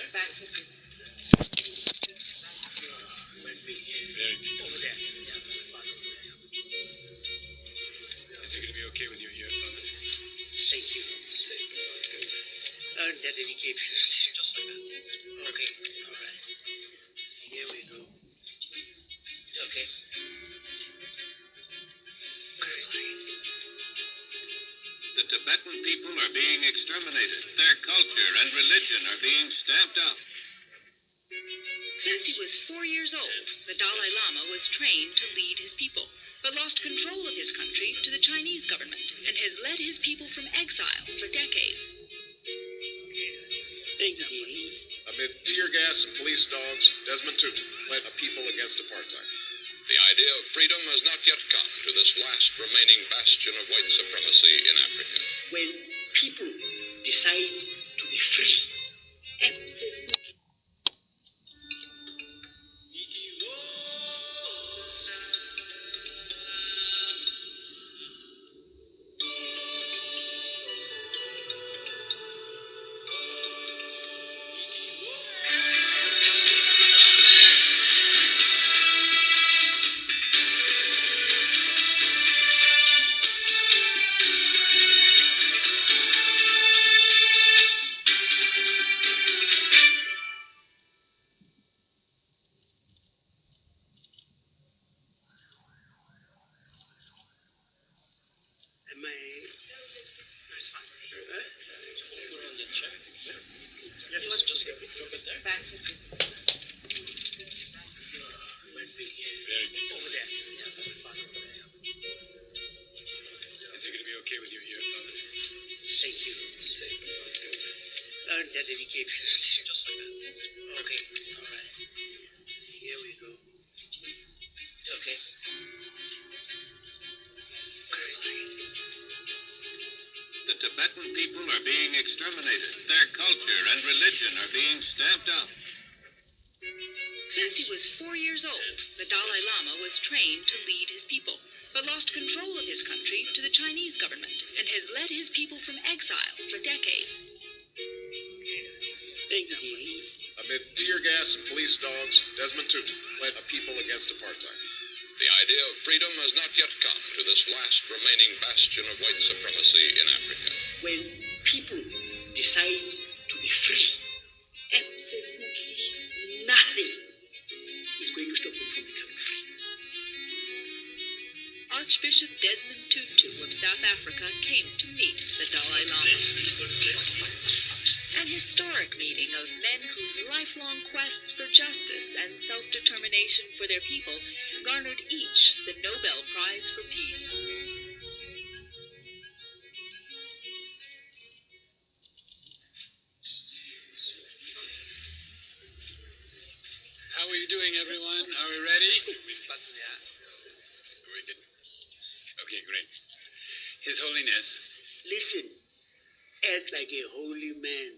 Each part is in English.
Over there. Is it going to be okay with you here, Father? Thank you. Earn that dedication. Just like that. Okay. All right. Here we go. Okay. The Tibetan people are being exterminated. Their culture and religion are being stamped out. Since he was 4 years old, the Dalai Lama was trained to lead his people, but lost control of his country to the Chinese government and has led his people from exile for decades. Thank you, Dee. Amid tear gas and police dogs, Desmond Tutu led a people against apartheid. The idea of freedom has not yet come to this last remaining bastion of white supremacy in Africa. When people decide to be free, absolutely. Is it going to be okay with you here, Father? Thank you. Earn that dedication. Just like that. Okay. All right. Here we go. Okay. The Tibetan people are being exterminated. Their culture and religion are being stamped out. Since he was 4 years old, the Dalai Lama was trained to lead his people, but lost control of his country to the Chinese government and has led his people from exile for decades. Thank you, Dee. Amid tear gas and police dogs, Desmond Tutu led a people against apartheid. The idea of freedom has not yet come to this last remaining bastion of white supremacy in Africa. When people decide to be free, absolutely nothing is going to stop them from becoming free. Archbishop Desmond Tutu of South Africa came to meet the Dalai Lama. An historic meeting of men whose lifelong quests for justice and self-determination for their people garnered each the Nobel Prize for Peace. How are you doing, everyone? Are we ready? We can. Okay, great. His Holiness. Listen, act like a holy man.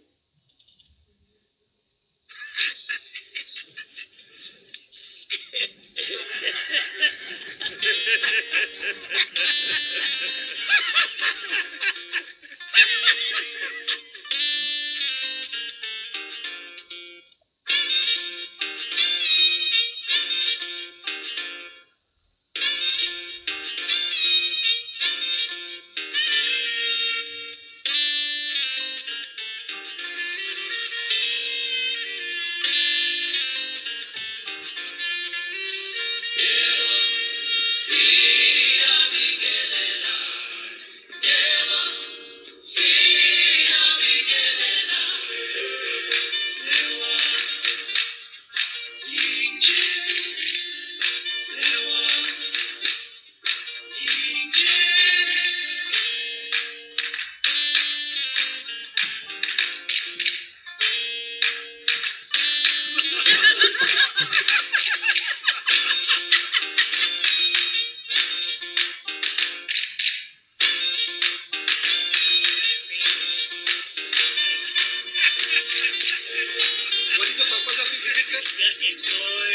Just enjoy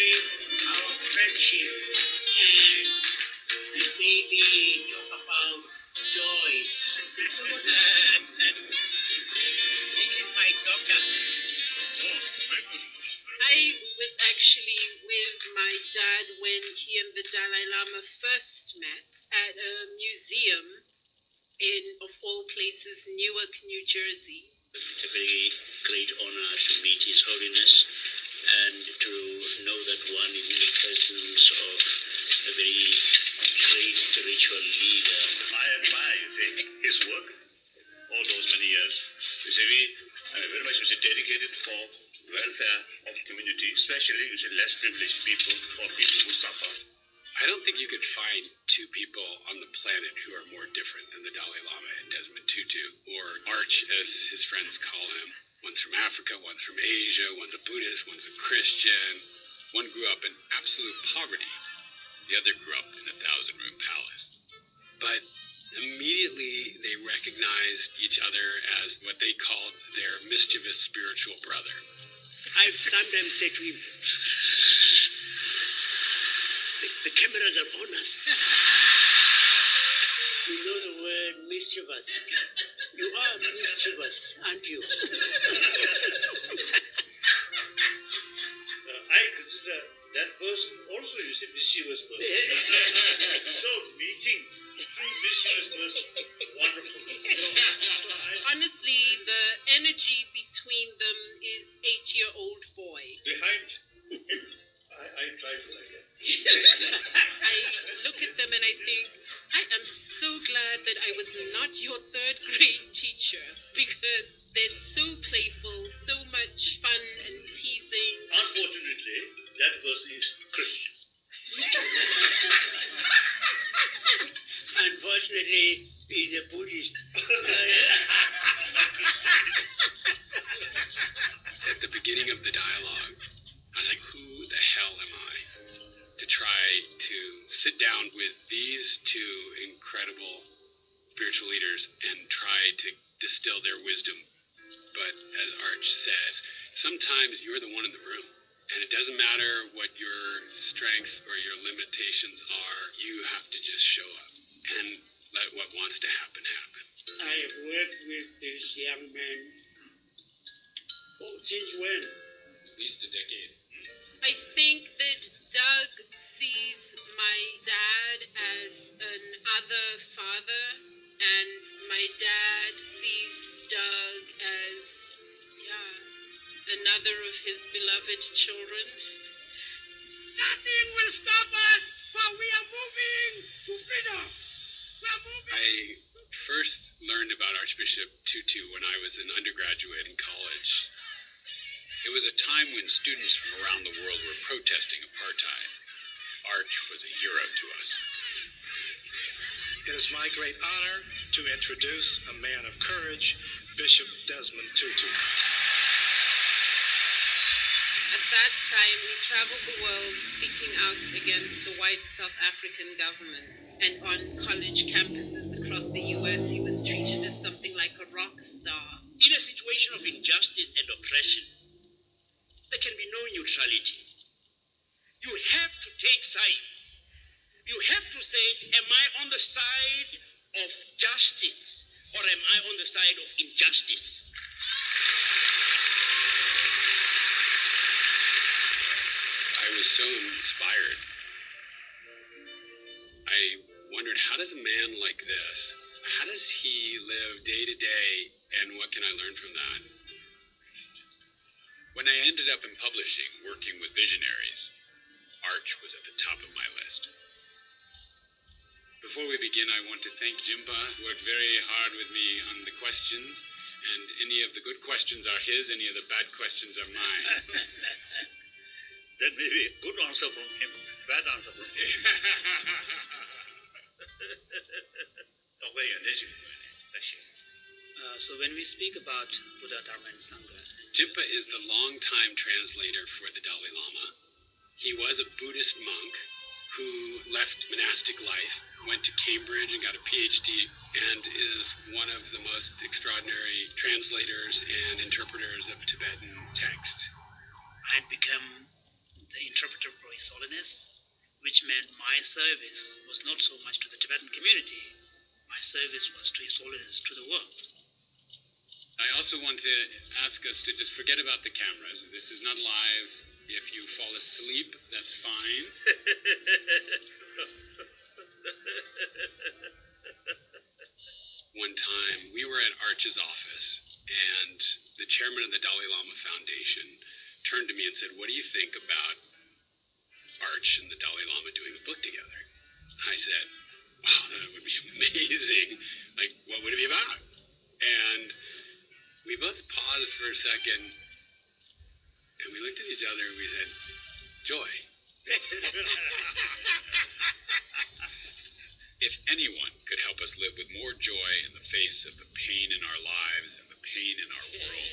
our friendship and maybe talk about joy. This is my doctor. Oh, actually with my dad when he and the Dalai Lama first met at a museum in, of all places, Newark, New Jersey. It's a very great honor to meet His Holiness and to know that one is in the presence of a very great spiritual leader. I admire, you see, his work all those many years. You see, very much dedicated for welfare of community, especially you see less privileged people, for people who suffer. I don't think you could find two people on the planet who are more different than the Dalai Lama and Desmond Tutu, or Arch as his friends call him. One's from Africa, one's from Asia, one's a Buddhist, one's a Christian. One grew up in absolute poverty. The other grew up in a 1,000-room palace. But immediately they recognized each other as what they called their mischievous spiritual brother. I've sometimes said to him, the cameras are on us. You know the word mischievous. You are mischievous, aren't you? I consider that person also, you see, mischievous person. So meeting two mischievous person, wonderful. Honestly, the energy between them is 8-year-old boy. Behind, I try to like it. I look at them and I think, I am so glad that I was not your third grade teacher, because they're so playful, so much fun and teasing. Unfortunately, that person is Christian. Unfortunately, he's a Buddhist. At the beginning of the dialogue, I was like, who the hell am I to try to sit down with these two incredible spiritual leaders and try to distill their wisdom? But as Arch says, sometimes you're the one in the room, and it doesn't matter what your strengths or your limitations are. You have to just show up and let what wants to happen happen. I have worked with this young man. Oh, since when? At least a decade. I think that Doug sees my dad as an other father, and my dad sees Doug as, another of his beloved children. Nothing will stop us, for we are moving to freedom. I first learned about Archbishop Tutu when I was an undergraduate in college. It was a time when students from around the world were protesting apartheid. Arch was a hero to us. It is my great honor to introduce a man of courage, Bishop Desmond Tutu. At that time, he traveled the world speaking out against the white South African government. And on college campuses across the US, he was treated as something like a rock star. In a situation of injustice and oppression, there can be no neutrality. You have to take sides. You have to say, am I on the side of justice or am I on the side of injustice? I was so inspired. I wondered, how does a man like this, how does he live day to day, and what can I learn from that? When I ended up in publishing, working with visionaries, Arch was at the top of my list. Before we begin, I want to thank Jimpa, who worked very hard with me on the questions, and any of the good questions are his, any of the bad questions are mine. That may be a good answer from him, bad answer from him. So when we speak about Buddha, Dharma, and Sangha, Jimpa is the long-time translator for the Dalai Lama. He was a Buddhist monk who left monastic life, went to Cambridge and got a PhD, and is one of the most extraordinary translators and interpreters of Tibetan text. I had become the interpreter for His Holiness, which meant my service was not so much to the Tibetan community. My service was to His Holiness, to the world. I also want to ask us to just forget about the cameras. This is not live. If you fall asleep, that's fine. One time, we were at Arch's office, and the chairman of the Dalai Lama Foundation turned to me and said, "What do you think about Arch and the Dalai Lama doing a book together?" I said, "Wow, that would be amazing. Like, what would it be about?" And we both paused for a second, and we looked at each other and we said, "Joy." If anyone could help us live with more joy in the face of the pain in our lives and the pain in our world,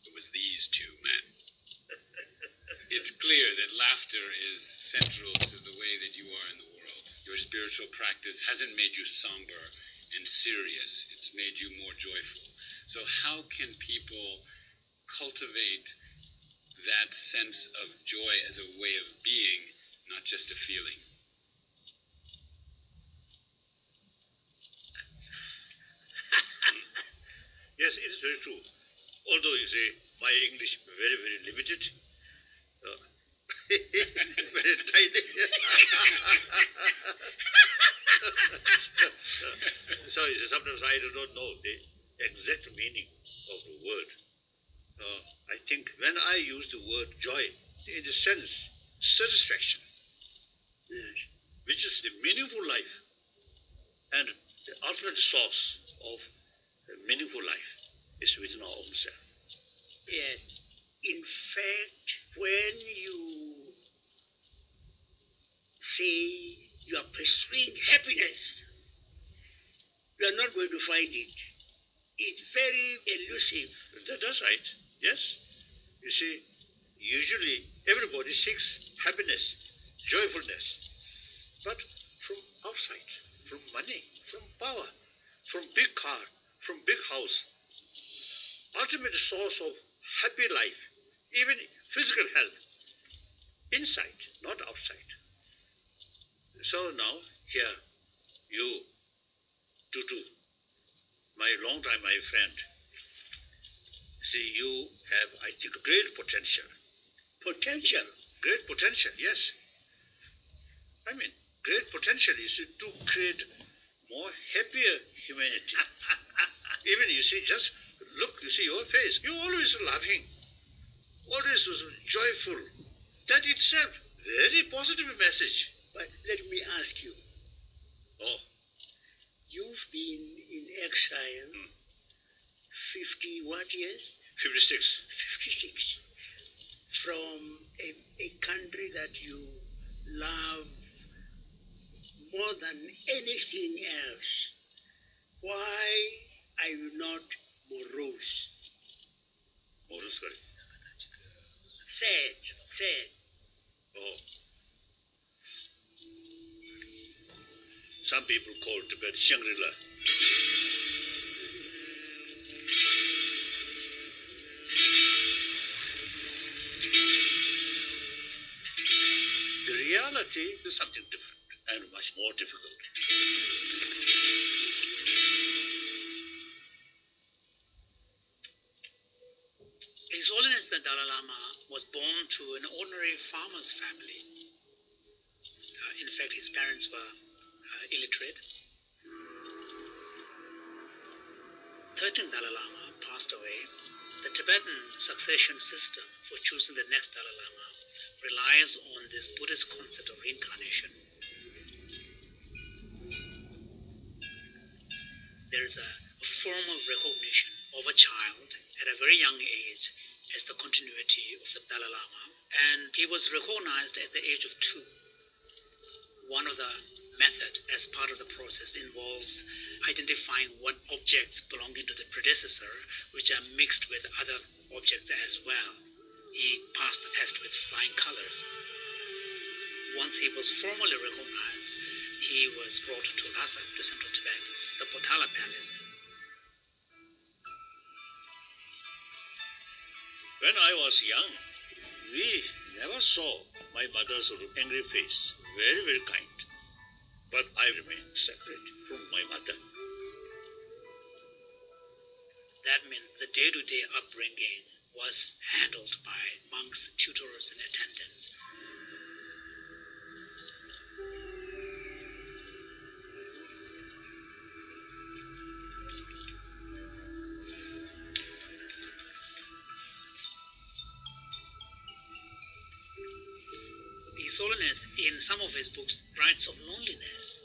it was these two men. It's clear that laughter is central to the way that you are in the world. Your spiritual practice hasn't made you somber and serious. It's made you more joyful. So how can people cultivate that sense of joy as a way of being, not just a feeling? Yes, it is very true. Although you say my English very, very limited, very tiny. So you see, sometimes I do not know the exact meaning of the word. I think when I use the word joy, in the sense satisfaction, which is the meaningful life and the ultimate source of meaningful life is within our own self. Yes. In fact, when you say you are pursuing happiness, you are not going to find it. It's very elusive. That's right. Yes. You see, usually everybody seeks happiness, joyfulness, but from outside, from money, from power, from big car, from big house. Ultimate source of happy life, even physical health, inside, not outside. So now, here, you, Tutu, my long time, my friend, see, you have, I think, great potential. Potential? Great potential, yes. I mean, great potential is to create more happier humanity. Even, you see, just look, you see your face. You're always laughing, always joyful. That itself, very positive message. But let me ask you. Oh. You've been in exile 50 what years? 56. 56. From a country that you love more than anything else. Why are you not morose? Morose, sorry. Sad. Oh. Some people call Tibet Shangri-La. The reality is something different and much more difficult. His Holiness the Dalai Lama was born to an ordinary farmer's family. In fact, his parents were illiterate. 13th Dalai Lama passed away. The Tibetan succession system for choosing the next Dalai Lama relies on this Buddhist concept of reincarnation. There is a formal recognition of a child at a very young age as the continuity of the Dalai Lama, and he was recognized at the age of 2. One of the method as part of the process involves identifying what objects belonging to the predecessor, which are mixed with other objects as well. He passed the test with flying colors. Once he was formally recognized, he was brought to Lhasa, to central Tibet, the Potala Palace. When I was young, we never saw my mother's angry face. Very, very kind. But I remained separate from my mother. That meant the day-to-day upbringing was handled by monks, tutors, and attendants. His Holiness, in some of his books, writes of loneliness.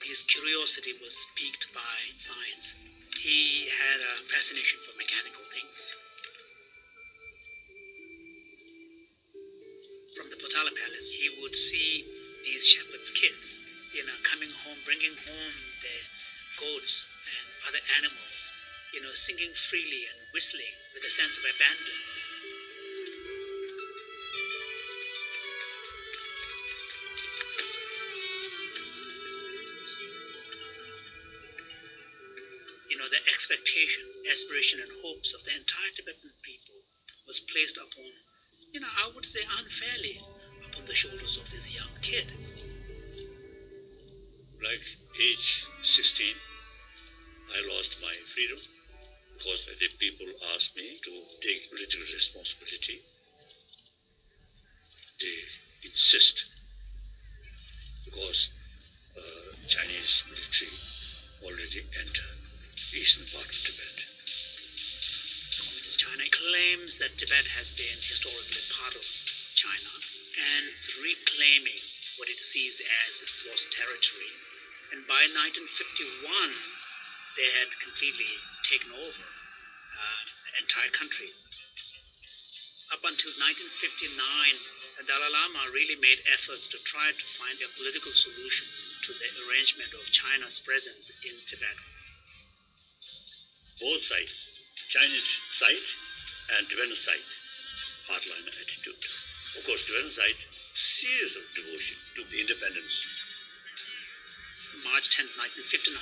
His curiosity was piqued by science. He had a fascination for mechanical things. From the Potala Palace, he would see these shepherds' kids, coming home, bringing home their goats and other animals, singing freely and whistling with a sense of abandon. The expectation, aspiration, and hopes of the entire Tibetan people was placed upon, I would say unfairly, upon the shoulders of this young kid. Like age 16, I lost my freedom because the people asked me to take political responsibility. They insist because Chinese military already entered the eastern part of Tibet. Communist China claims that Tibet has been historically part of China and it's reclaiming what it sees as lost territory. And by 1951, they had completely taken over the entire country. Up until 1959, the Dalai Lama really made efforts to try to find a political solution to the arrangement of China's presence in Tibet. Both sides, Chinese side and Tibetan side, hardliner attitude. Of course, Tibetan side, serious of devotion to the independence. March 10, 1959,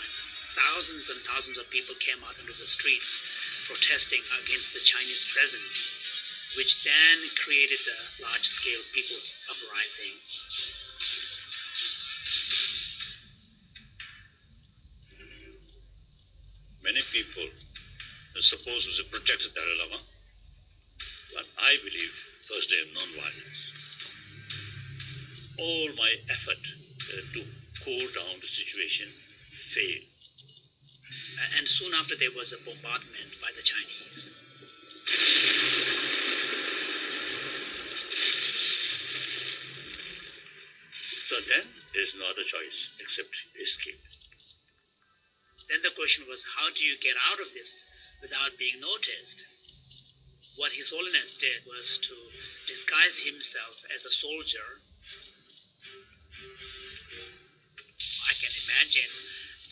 thousands and thousands of people came out into the streets protesting against the Chinese presence, which then created a large-scale people's uprising. Many people suppose to protect the Dalai Lama, but I believe, firstly, in non-violence. All my effort to cool down the situation failed. And soon after, there was a bombardment by the Chinese. So then, there's no other choice except escape. Then the question was, how do you get out of this without being noticed? What His Holiness did was to disguise himself as a soldier. I can imagine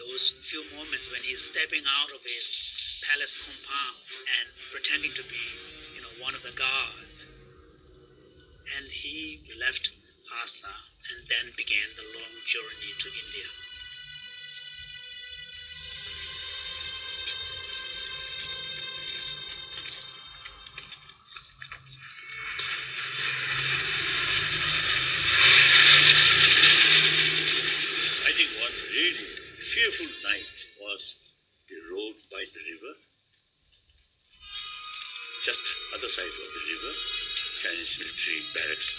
those few moments when he's stepping out of his palace compound and pretending to be, one of the guards. And he left Lhasa and then began the long journey to India. Really fearful night was the road by the river. Just other side of the river, Chinese military barracks.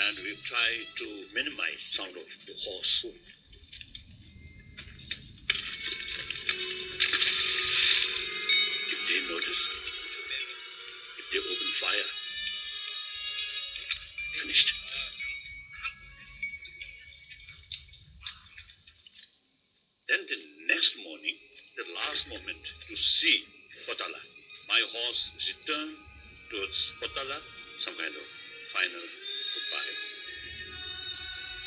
And we tried to minimize sound of the horse hoof. If they notice, if they open fire, finished. Then the next morning, the last moment to see Potala. My horse returned towards Potala, some kind of final goodbye,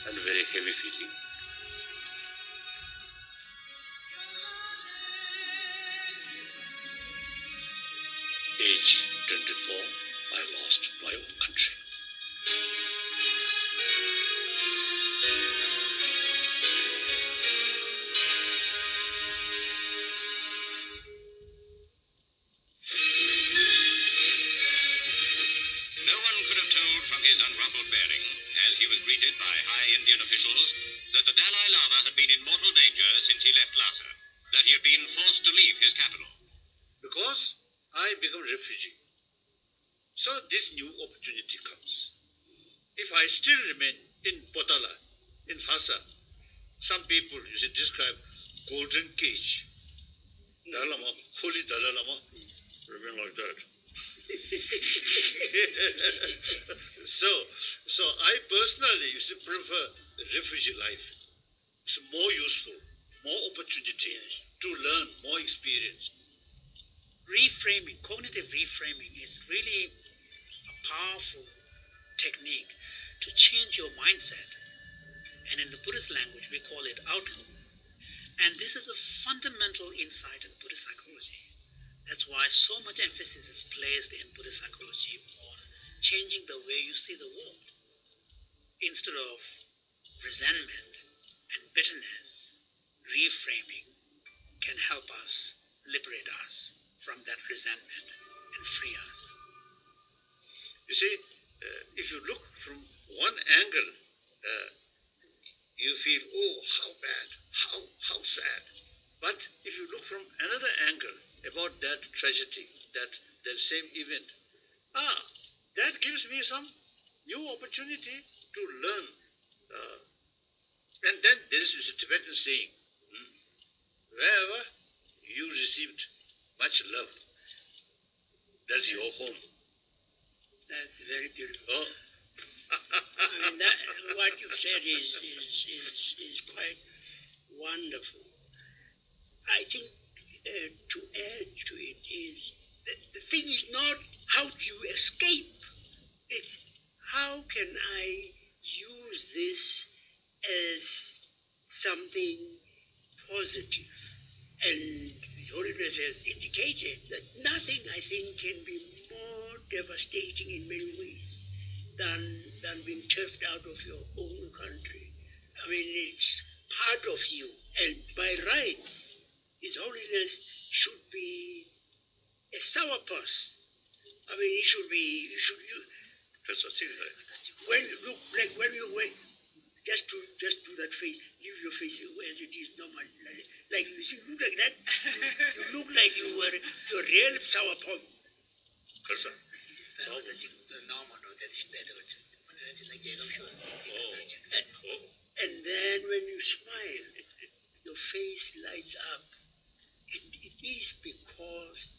and a very heavy feeling. Age 24, I lost my own country. His unruffled bearing, as he he was greeted by high Indian officials that the Dalai Lama had been in mortal danger since he left Lhasa, that he had been forced to leave his capital. Because I become refugee. So this new opportunity comes. If I still remain in Potala, in Lhasa, some people describe golden cage. Dalai Lama, holy Dalai Lama, remain like that. so I personally prefer refugee life. It's more useful, more opportunity to learn, more experience. Reframing, cognitive reframing is really a powerful technique to change your mindset. And in the Buddhist language, we call it outlook. And this is a fundamental insight in Buddhist psychology. That's why so much emphasis is placed in Buddhist psychology on changing the way you see the world. Instead of resentment and bitterness, reframing can help us, liberate us from that resentment and free us. You see, if you look from one angle, you feel, oh, how bad, how sad. But if you look from another angle about that tragedy, that same event, that gives me some new opportunity to learn. And then there is a Tibetan saying, wherever you received much love, that's your home. That's very beautiful. Oh. I mean, what you said is quite wonderful. I think to add to it is that the thing is not how do you escape. It's how can I use this as something positive. And Holiness has indicated that nothing, I think, can be more devastating in many ways than being turfed out of your own country. I mean, it's part of you. And by rights, His Holiness should be a sourpuss. I mean, he should be, That's what it is. when you look, like when you wait, just do that face, leave your face as it is normal. Like you see, look like that. You look like you were a real sourpuss. Kasa. And then when you smile, your face lights up. And it is because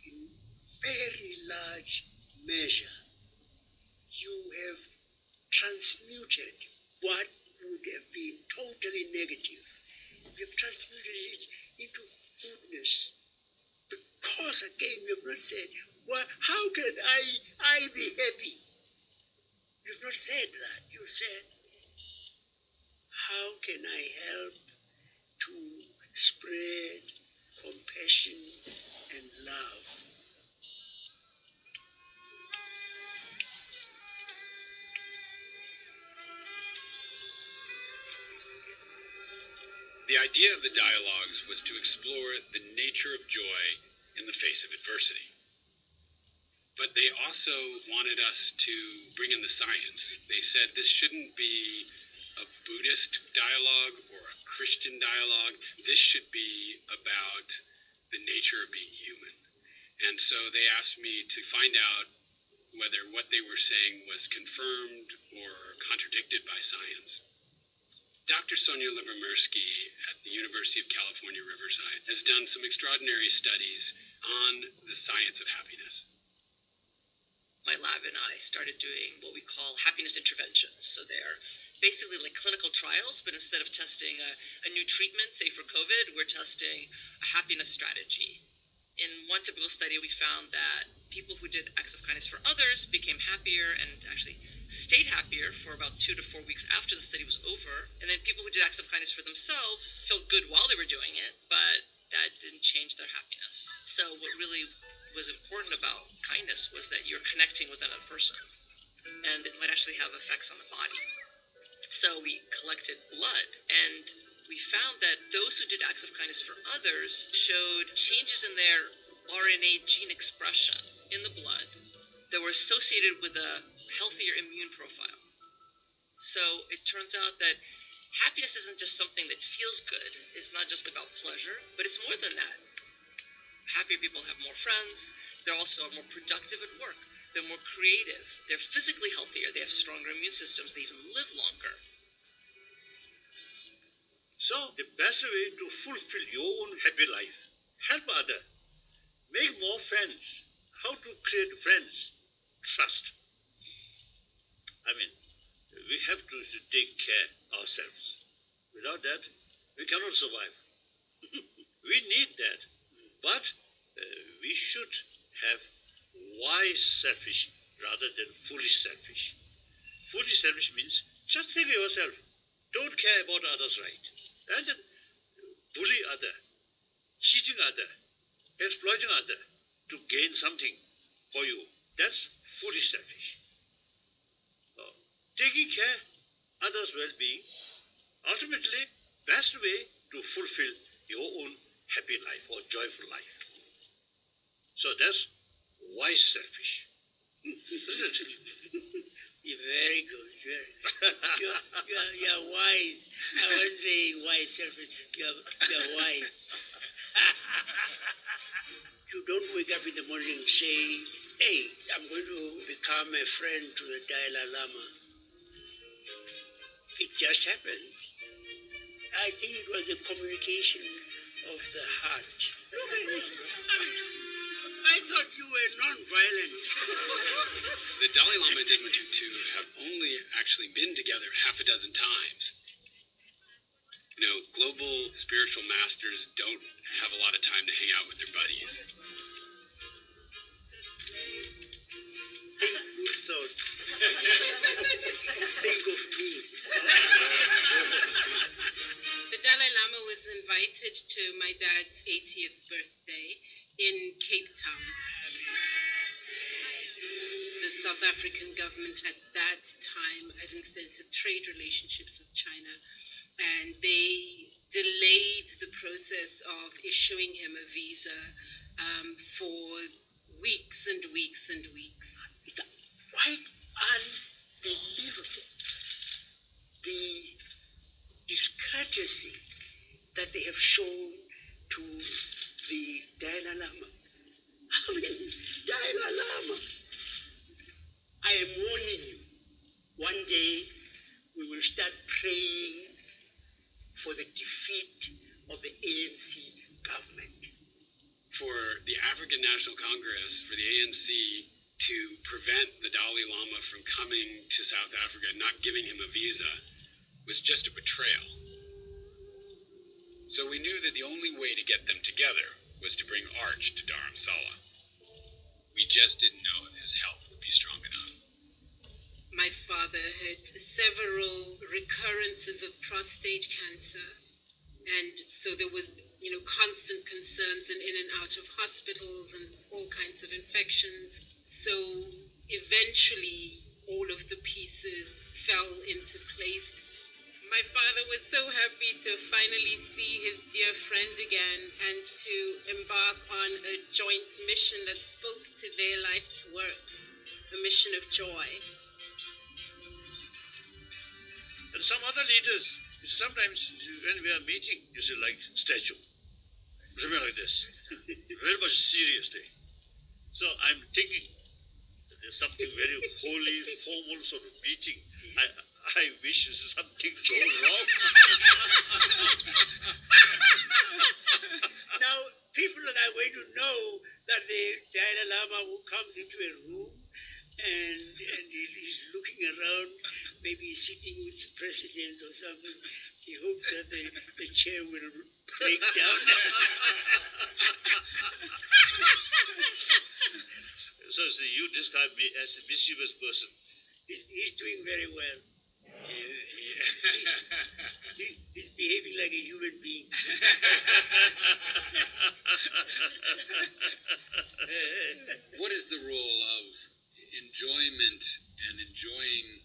in very large measure, you have transmuted what would have been totally negative. You have transmuted it into goodness. Because again, you have not said, well, how can I be happy? You've not said that. You said, how can I help to spread compassion and love? The idea of the dialogues was to explore the nature of joy in the face of adversity. But they also wanted us to bring in the science. They said this shouldn't be a Buddhist dialogue or a Christian dialogue. This should be about the nature of being human. And so they asked me to find out whether what they were saying was confirmed or contradicted by science. Dr. Sonia Livermersky at the University of California, Riverside has done some extraordinary studies on the science of happiness. My lab and I started doing what we call happiness interventions. So they're basically like clinical trials, but instead of testing a new treatment, say for COVID, we're testing a happiness strategy. In one typical study, we found that people who did acts of kindness for others became happier and actually stayed happier for about 2 to 4 weeks after the study was over. And then people who did acts of kindness for themselves felt good while they were doing it, but that didn't change their happiness. So what really was important about kindness was that you're connecting with another person, and it might actually have effects on the body. So we collected blood, and we found that those who did acts of kindness for others showed changes in their RNA gene expression in the blood that were associated with a healthier immune profile. So it turns out that happiness isn't just something that feels good. It's not just about pleasure, but it's more than that. Happier people have more friends. They're also more productive at work. They're more creative. They're physically healthier. They have stronger immune systems. They even live longer. So the best way to fulfill your own happy life, help others, make more friends. How to create friends? Trust. I mean, we have to take care ourselves. Without that, we cannot survive. We need that. But we should have wise selfish rather than foolish selfish. Foolish selfish means just think of yourself. Don't care about others' right. And then bully other, cheating other, exploiting other to gain something for you. That's foolish selfish. Taking care others' well-being, ultimately, best way to fulfill your own happy life or joyful life. So that's wise selfish, isn't it? You're very good. You're wise. I wouldn't say wise selfish. You're wise. You don't wake up in the morning and say, hey, I'm going to become a friend to the Dalai Lama. It just happens. I think it was a communication of the heart. Look at this. I thought you were non-violent. The Dalai Lama and Desmond Tutu have only actually been together half a dozen times. You know, global spiritual masters don't have a lot of time to hang out with their buddies. Think good thoughts. Think of me. The Dalai Lama was invited to my dad's 80th birthday in Cape Town. The South African government at that time had extensive trade relationships with China, and they delayed the process of issuing him a visa for weeks and weeks and weeks. It's quite unbelievable. The discourtesy that they have shown to the Dalai Lama. I mean, Dalai Lama. I am warning you. One day we will start praying for the defeat of the ANC government. For the African National Congress, for the ANC to prevent the Dalai Lama from coming to South Africa and not giving him a visa was just a betrayal. So we knew that the only way to get them together was to bring Arch to Dharamsala. We just didn't know if his health would be strong enough. My father had several recurrences of prostate cancer, and so there was, constant concerns and in and out of hospitals and all kinds of infections. So eventually all of the pieces fell into place. My father was so happy to finally see his dear friend again and to embark on a joint mission that spoke to their life's work, a mission of joy. And some other leaders, sometimes when we are meeting, you see, like statue, something like this, very much seriously. So I'm thinking there's something very holy, formal sort of meeting. I wish something go wrong. Now, people are going to know that the Dalai Lama who comes into a room and he's looking around, maybe sitting with the president or something. He hopes that the chair will break down. So you describe me as a mischievous person. He's doing very well. He's behaving like a human being. What is the role of enjoyment and enjoying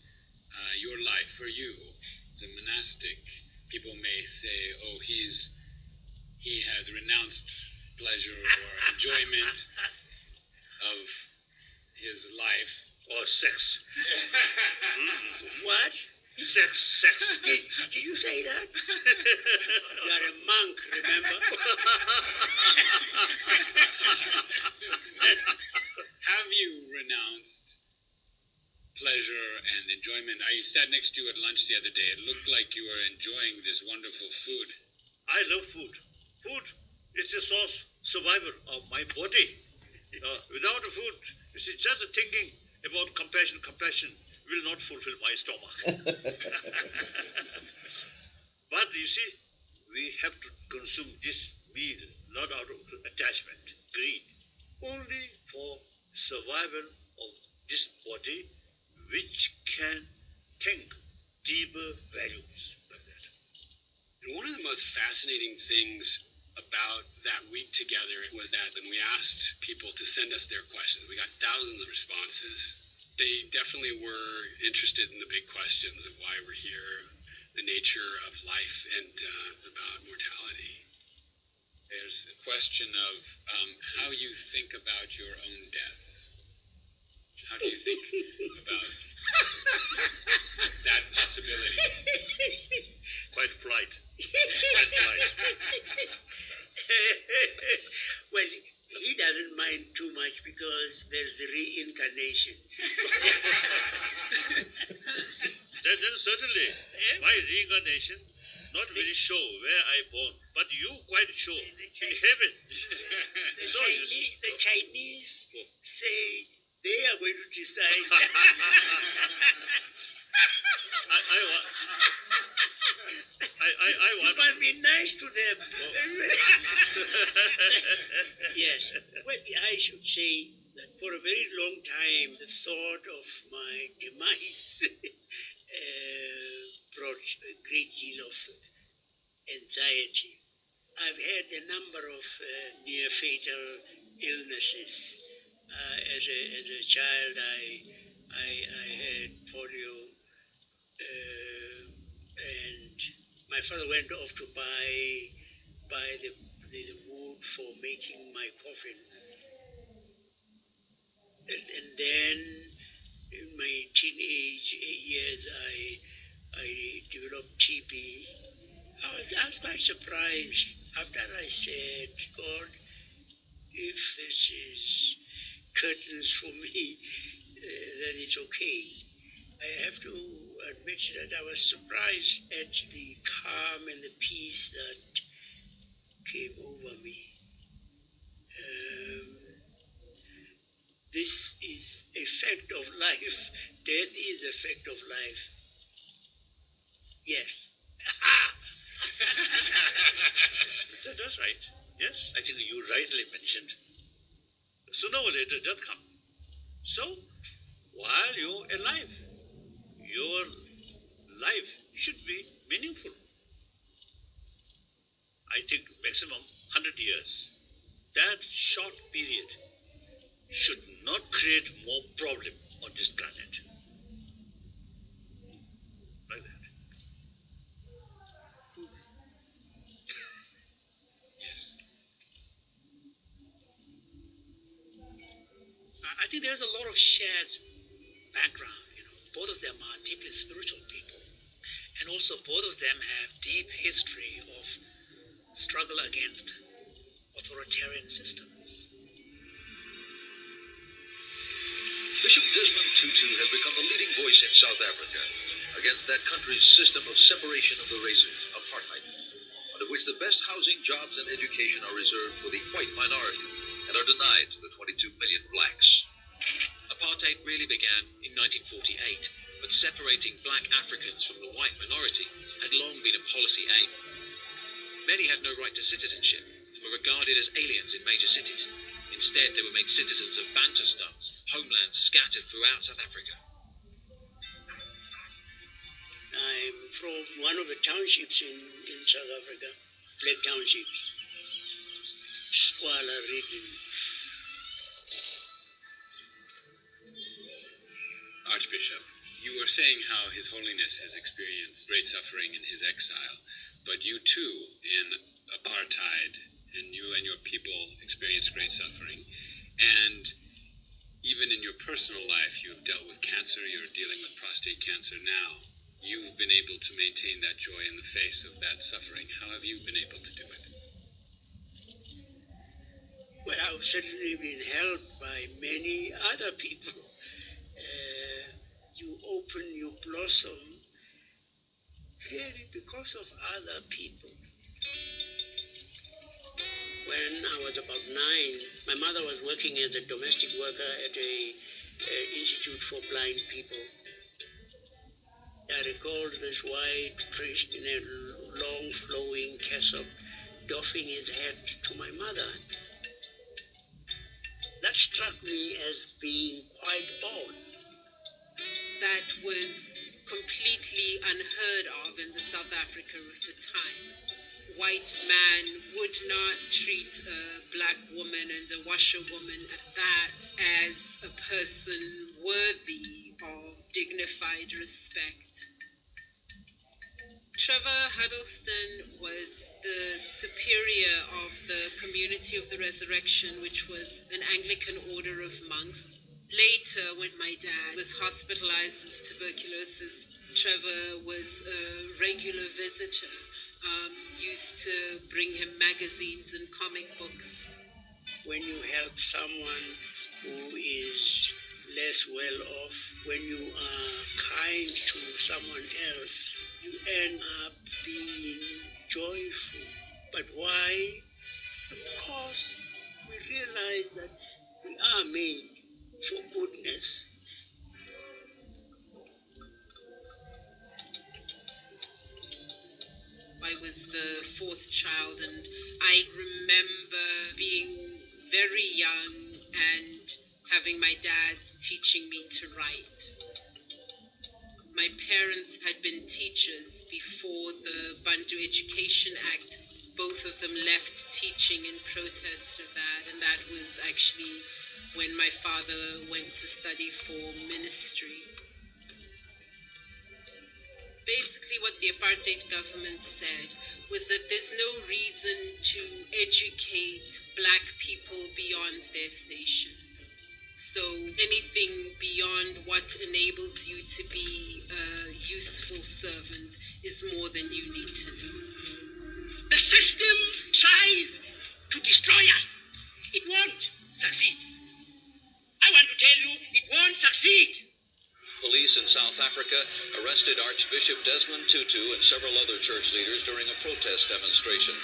your life for you as a monastic? People may say, oh, he has renounced pleasure or enjoyment of his life. Or sex. What? Sex. Did you say that? You are a monk, remember? Have you renounced pleasure and enjoyment? I sat next to you at lunch the other day. It looked like you were enjoying this wonderful food. I love food. Food is the source, survival of my body. Without the food, you see, just thinking about compassion will not fulfill my stomach. But you see, we have to consume this meal not out of attachment, greed, only for survival of this body, which can think deeper values like that. And one of the most fascinating things about that week together was that when we asked people to send us their questions, we got thousands of responses. They definitely were interested in the big questions of why we're here, the nature of life, and about mortality. There's a question of how you think about your own death. How do you think about that possibility? Quite polite. Well, he doesn't mind too much because there's reincarnation. Then certainly, my reincarnation, not very sure where I born, but you quite sure, in heaven. The Chinese say they are going to decide. You must be nice to them. Yes. Well, I should say that for a very long time, the thought of my demise brought a great deal of anxiety. I've had a number of near-fatal illnesses. As a child, I had polio, and my father went off to buy the wood for making my coffin. And then in my teenage years, I developed TB. I was quite surprised after I said, God, if this is curtains for me, then it's okay. I have to admit that I was surprised at the calm and the peace that came over me. This is a fact of life. Death is a fact of life. Yes. That's right. Yes, I think you rightly mentioned. Sooner or later, death comes. So, while you're alive, your life should be meaningful. I think maximum 100 years. That short period should not create more problem on this planet. Like that. Yes. I think there's a lot of shared background. Both of them are deeply spiritual people. And also both of them have deep history of struggle against authoritarian systems. Bishop Desmond Tutu has become the leading voice in South Africa against that country's system of separation of the races, apartheid, under which the best housing, jobs, and education are reserved for the white minority and are denied to the 22 million blacks. Apartheid really began in 1948, but separating black Africans from the white minority had long been a policy aim. Many had no right to citizenship and were regarded as aliens in major cities. Instead, they were made citizens of Bantustans, homelands scattered throughout South Africa. I'm from one of the townships in South Africa, Black Townships, Squala region. Archbishop, you were saying how His Holiness has experienced great suffering in his exile, but you too, in apartheid, and you and your people experienced great suffering, and even in your personal life, you've dealt with cancer, you're dealing with prostate cancer now. you've been able to maintain that joy in the face of that suffering. How have you been able to do it? Well, I've certainly been helped by many other people. You open, you blossom, really because of other people. When I was about 9, my mother was working as a domestic worker at a institute for blind people. I recalled this white priest in a long flowing cassock doffing his hat to my mother. That struck me as being quite odd. That was completely unheard of in the South Africa of the time. White man would not treat a black woman and a washerwoman at that as a person worthy of dignified respect. Trevor Huddleston was the superior of the Community of the Resurrection, which was an Anglican order of monks. Later, when my dad was hospitalized with tuberculosis, Trevor was a regular visitor, used to bring him magazines and comic books. When you help someone who is less well off, when you are kind to someone else, you end up being joyful. But why? Because we realize that we are made for goodness. I was the 4th child, and I remember being very young and having my dad teaching me to write. My parents had been teachers before the Bantu Education Act. Both of them left teaching in protest of that, and that was actually when my father went to study for ministry. Basically, what the apartheid government said was that there's no reason to educate black people beyond their station. So anything beyond what enables you to be a useful servant is more than you need to know. The system tries to destroy us. It won't succeed. I want to tell you, it won't succeed. Police in South Africa arrested Archbishop Desmond Tutu and several other church leaders during a protest demonstration.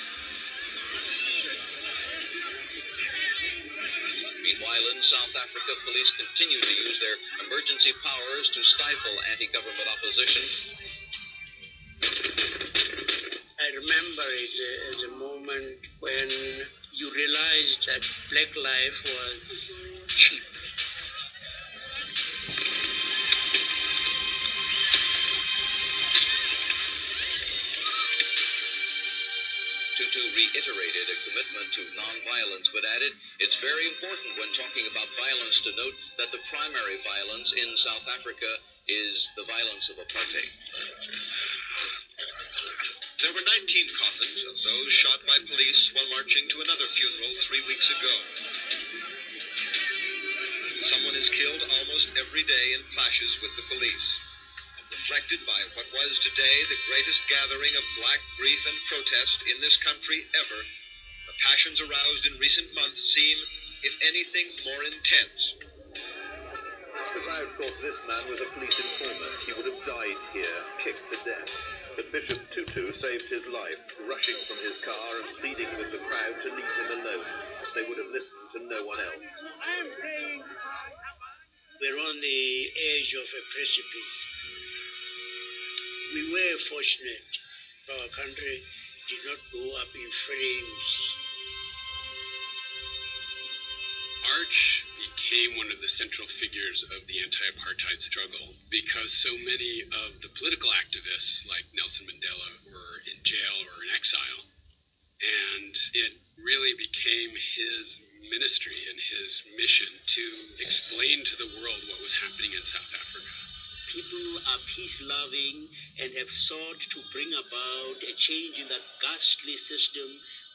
Meanwhile, in South Africa, police continue to use their emergency powers to stifle anti-government opposition. I remember it as a moment when you realized that black life was cheap. Tutu reiterated a commitment to nonviolence, but added, it's very important when talking about violence to note that the primary violence in South Africa is the violence of apartheid. There were 19 coffins of those shot by police while marching to another funeral 3 weeks ago. Someone is killed almost every day in clashes with the police. Reflected by what was today the greatest gathering of black grief and protest in this country ever, the passions aroused in recent months seem, if anything, more intense. The crowd thought this man was a police informant. He would have died here, kicked to death. But Bishop Tutu saved his life, rushing from his car and pleading with the crowd to leave him alone. They would have listened to no one else. We're on the edge of a precipice. We were fortunate. Our country did not go up in flames. Arch became one of the central figures of the anti-apartheid struggle because so many of the political activists like Nelson Mandela were in jail or in exile. And it really became his ministry and his mission to explain to the world what was happening in South Africa. People are peace-loving and have sought to bring about a change in that ghastly system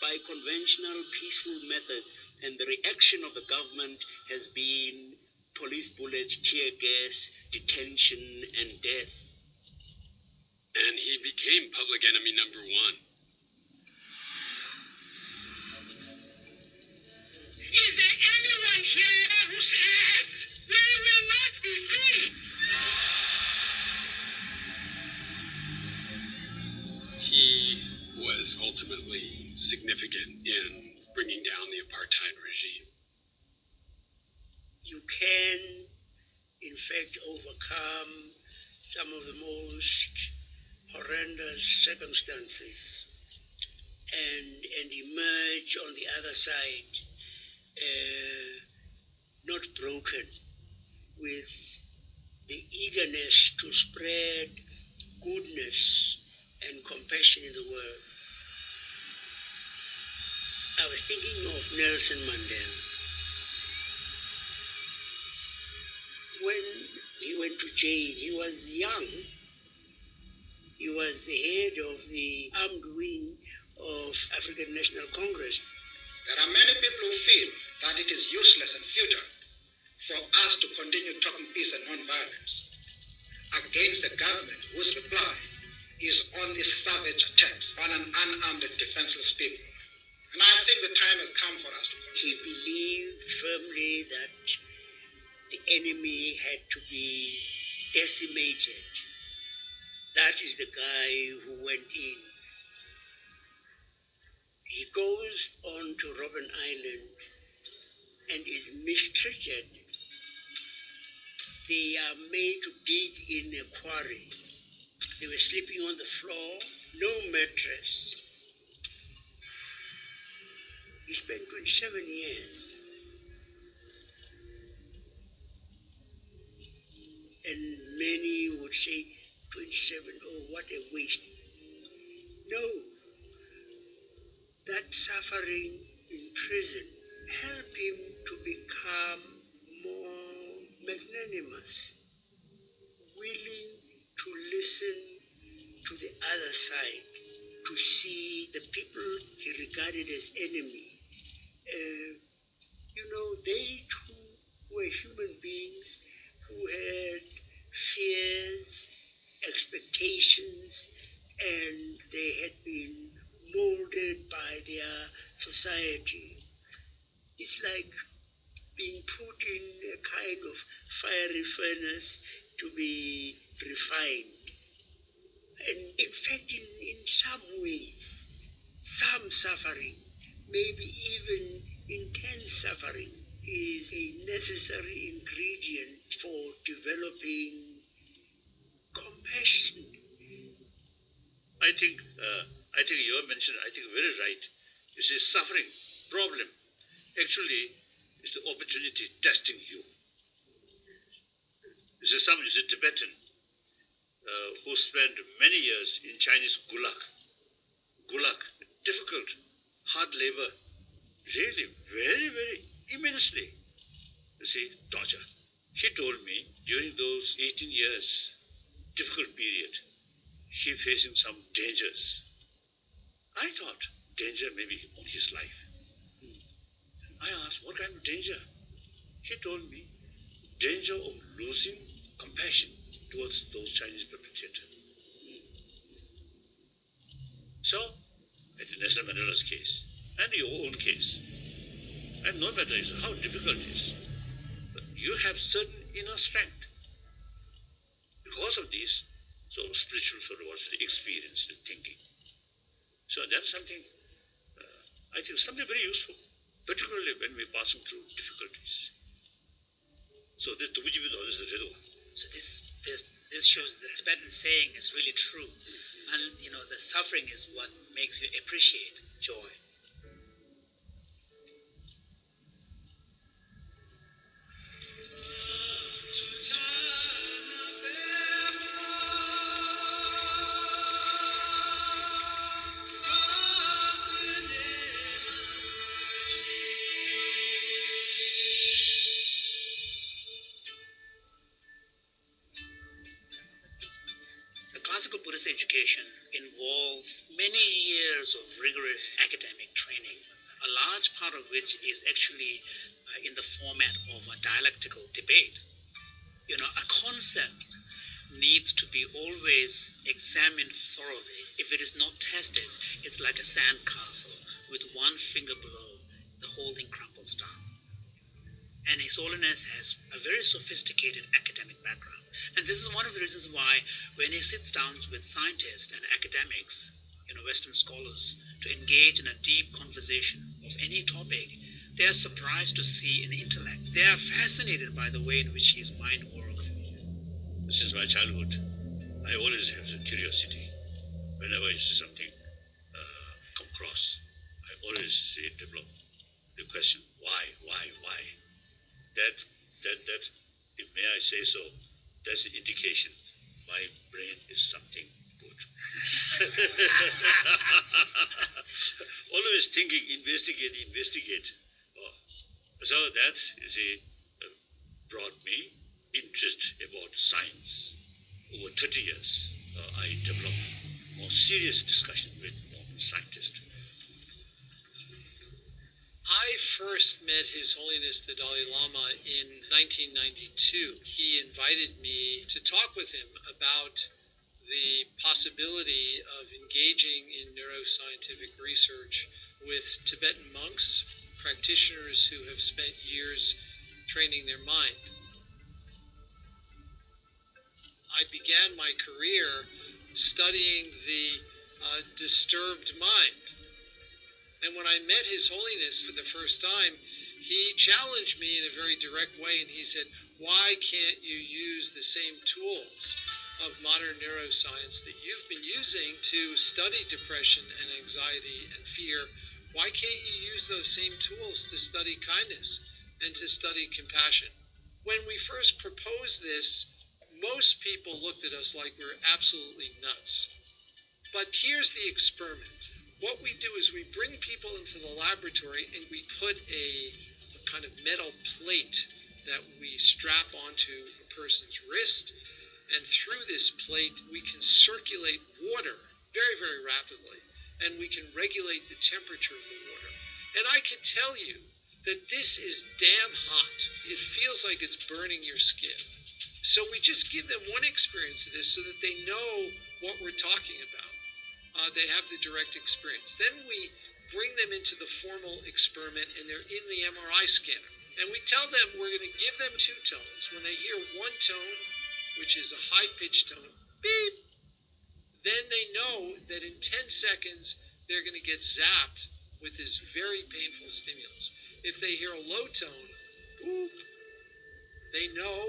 by conventional peaceful methods, and the reaction of the government has been police bullets, tear gas, detention, and death. and he became public enemy number one. Is there anyone here who says we will not be free? He was ultimately significant in bringing down the apartheid regime. You can, in fact, overcome some of the most horrendous circumstances and emerge on the other side not broken, with the eagerness to spread goodness and compassion in the world. I was thinking of Nelson Mandela. When he went to jail, he was young. He was the head of the armed wing of African National Congress. There are many people who feel that it is useless and futile for us to continue talking peace and non-violence against a government whose reply is only savage attacks on an unarmed and defenseless people. And I think the time has come for us to... He believed firmly that the enemy had to be decimated. That is the guy who went in. He goes on to Robben Island and is mistreated. They are made to dig in a quarry. They were sleeping on the floor, no mattress. He spent 27 years. And many would say, 27, oh, what a waste. No. That suffering in prison helped him to become more magnanimous, willing to listen to the other side, to see the people he regarded as enemy. They too were human beings who had fears, expectations, and they had been molded by their society. It's like being put in a kind of fiery furnace to be refined. And in fact, in some ways, some suffering, maybe even intense suffering, is a necessary ingredient for developing compassion. I think you have mentioned, very right. You see, suffering, problem, actually is the opportunity testing you. You see, Tibetan who spent many years in Chinese gulag, difficult, hard labor, really very, very immensely, torture. She told me during those 18 years, difficult period, she facing some dangers. I thought danger may be on his life. I asked, what kind of danger? She told me, danger of losing compassion towards those Chinese perpetrators. So, at Nelson Mandela's case, and your own case, and no matter how difficult it is, but you have certain inner strength. Because of this, spiritual experience and thinking. So that's something, I think something very useful, particularly when we're passing through difficulties. So this shows the Tibetan saying is really true. And the suffering is what makes you appreciate joy. Classical Buddhist education involves many years of rigorous academic training, a large part of which is actually in the format of a dialectical debate. A concept needs to be always examined thoroughly. If it is not tested, it's like a sandcastle. With one finger below, the whole thing crumbles down. And His Holiness has a very sophisticated academic background. And this is one of the reasons why when he sits down with scientists and academics, Western scholars, to engage in a deep conversation of any topic, they are surprised to see an intellect. They are fascinated by the way in which his mind works. Since my childhood, I always have the curiosity. Whenever I see something come across, I always see it develop. The question, why? That, if may I say so, that's the indication my brain is something good. Always thinking, investigate. Oh. So that, you see, brought me interest about science. Over 30 years, I developed more serious discussion with modern scientists. I first met His Holiness the Dalai Lama in 1992. He invited me to talk with him about the possibility of engaging in neuroscientific research with Tibetan monks, practitioners who have spent years training their mind. I began my career studying the disturbed mind. And when I met His Holiness for the first time, he challenged me in a very direct way, and he said, why can't you use the same tools of modern neuroscience that you've been using to study depression and anxiety and fear? Why can't you use those same tools to study kindness and to study compassion? When we first proposed this, most people looked at us like we were absolutely nuts. But here's the experiment. What we do is we bring people into the laboratory and we put a kind of metal plate that we strap onto a person's wrist. And through this plate, we can circulate water very, very rapidly. And we can regulate the temperature of the water. And I can tell you that this is damn hot. It feels like it's burning your skin. So we just give them one experience of this so that they know what we're talking about. They have the direct experience. Then we bring them into the formal experiment and they're in the MRI scanner. And we tell them we're going to give them two tones. When they hear one tone, which is a high-pitched tone, beep, then they know that in 10 seconds they're going to get zapped with this very painful stimulus. If they hear a low tone, boop, they know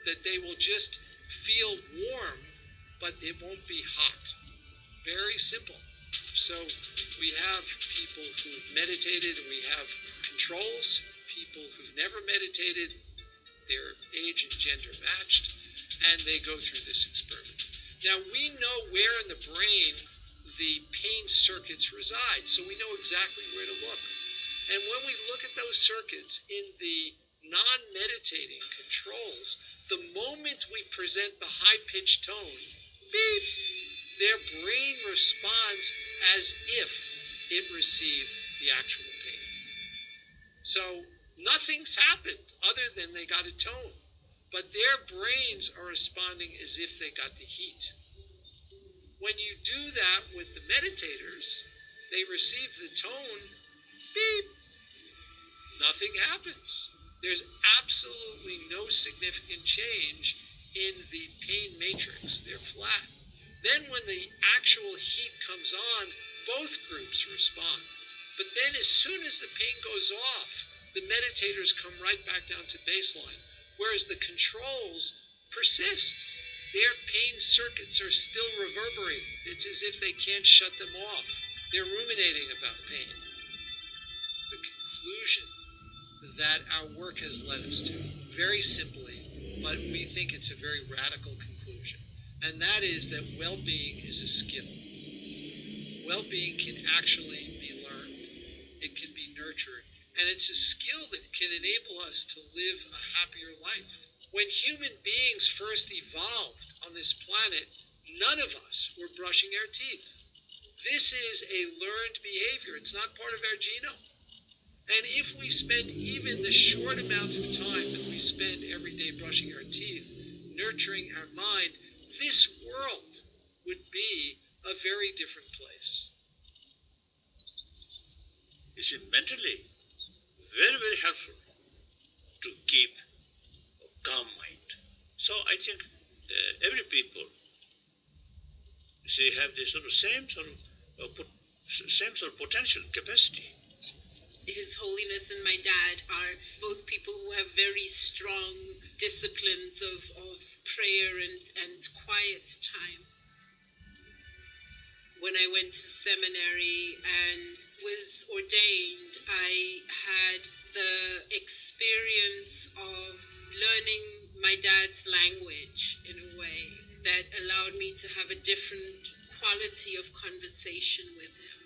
that they will just feel warm, but it won't be hot. Very simple. So we have people who've meditated, and we have controls, people who've never meditated, their age and gender matched, and they go through this experiment. Now we know where in the brain the pain circuits reside, so we know exactly where to look. And when we look at those circuits in the non-meditating controls, the moment we present the high-pitched tone, beep, their brain responds as if it received the actual pain. So nothing's happened other than they got a tone, but their brains are responding as if they got the heat. When you do that with the meditators, they receive the tone, beep, nothing happens. There's absolutely no significant change in the pain matrix. They're flat. Then when the actual heat comes on, both groups respond. But then as soon as the pain goes off, the meditators come right back down to baseline, whereas the controls persist. Their pain circuits are still reverberating. It's as if they can't shut them off. They're ruminating about pain. The conclusion that our work has led us to, very simply, but we think it's a very radical conclusion. And that is that well-being is a skill. Well-being can actually be learned. It can be nurtured. And it's a skill that can enable us to live a happier life. When human beings first evolved on this planet, none of us were brushing our teeth. This is a learned behavior. It's not part of our genome. And if we spend even the short amount of time that we spend every day brushing our teeth, nurturing our mind, this world would be a very different place. You see, mentally, very, very helpful to keep a calm mind. So I think every people, you see, have this same sort of potential capacity. His Holiness and my dad are both people who have very strong disciplines of prayer and quiet time. When I went to seminary and was ordained, I had the experience of learning my dad's language in a way that allowed me to have a different quality of conversation with him.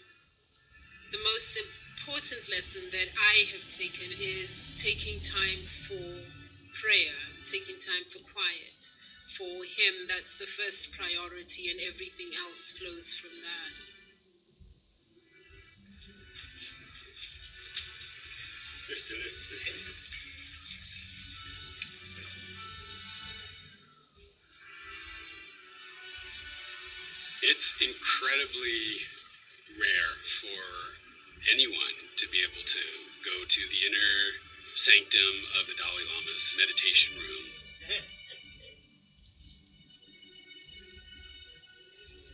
The most important lesson that I have taken is taking time for prayer, taking time for quiet. For him, that's the first priority, and everything else flows from that. It's incredibly rare for anyone to be able to go to the inner sanctum of the Dalai Lama's meditation room.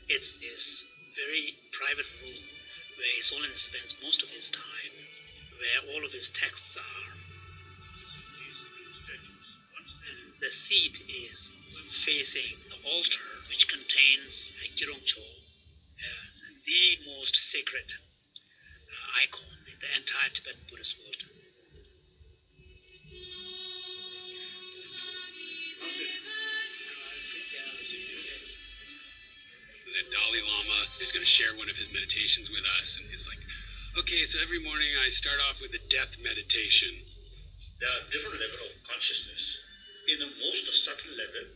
It's this very private room where His Holiness spends most of his time, where all of his texts are. And the seat is facing the altar, which contains a Girongcho, the most sacred icon in the entire Tibetan Buddhist world. The Dalai Lama is going to share one of his meditations with us, and he's like, okay, so every morning I start off with the death meditation. There are different levels of consciousness. In the most subtle level,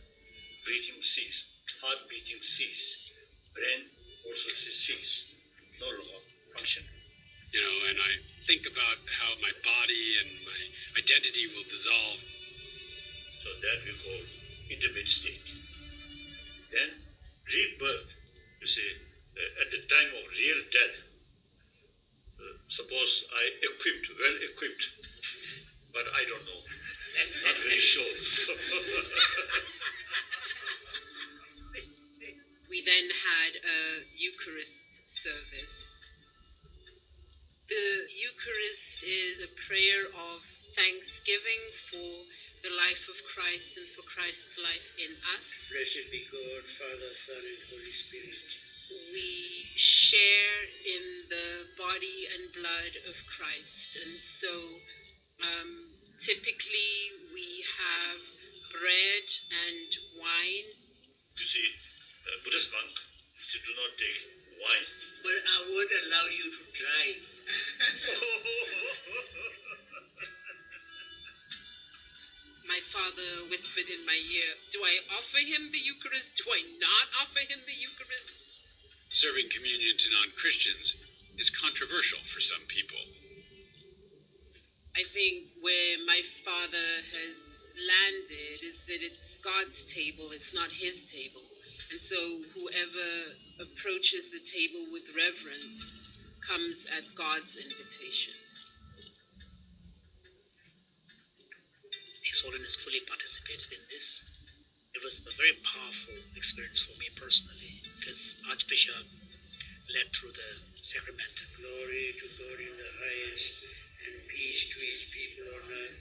breathing cease, heart beating cease, brain also cease, no longer function. You know, and I think about how my body and my identity will dissolve. So that we call intermediate state. Then rebirth, you see, at the time of real death, suppose well equipped, but I don't know, not very sure. We then had a Eucharist service. The Eucharist is a prayer of thanksgiving for the life of Christ and for Christ's life in us. Blessed be God, Father, Son, and Holy Spirit. We share in the body and blood of Christ, and so typically we have bread and wine. You see, Buddhist monk, do not take wine. Well, I won't allow you to try. My father whispered in my ear, do I offer him the Eucharist? Do I not offer him the Eucharist? Serving communion to non-Christians is controversial for some people. I think where my father has landed is that it's God's table, it's not his table. And so whoever approaches the table with reverence comes at God's invitation. His Holiness fully participated in this. It was a very powerful experience for me personally, because Archbishop led through the sacrament. Glory to God in the highest, and peace to his people on earth.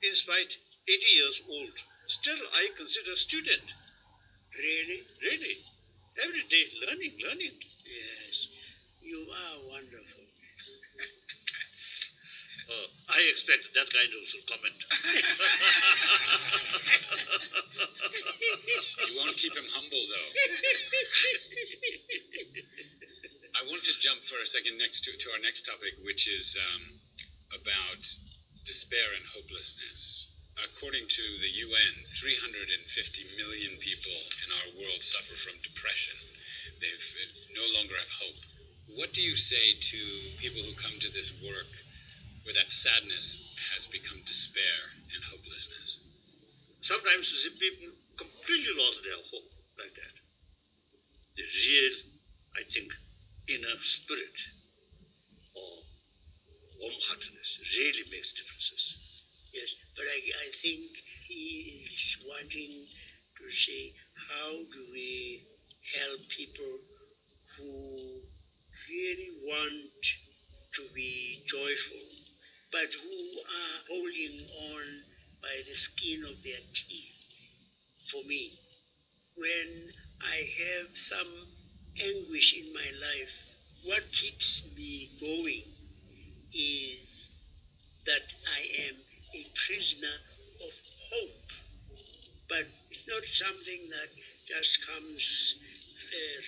In spite, 80 years old, still I consider student. Really? Really. Every day learning. Yes, you are wonderful. I expect that kind of comment. You won't keep him humble, though. I want to jump for for a second to our next topic, which is about despair and hopelessness. According to the UN, 350 million people in our world suffer from depression. They no longer have hope. What do you say to people who come to this work where that sadness has become despair and hopelessness? Sometimes you see people completely lost their hope like that. The real, I think, inner spirit or warm-heartedness really makes differences. Yes, but I think he is wanting to say, how do we help people who really want to be joyful, but who are holding on by the skin of their teeth? For me, when I have some anguish in my life, what keeps me going is that I am a prisoner of hope. But it's not something that just comes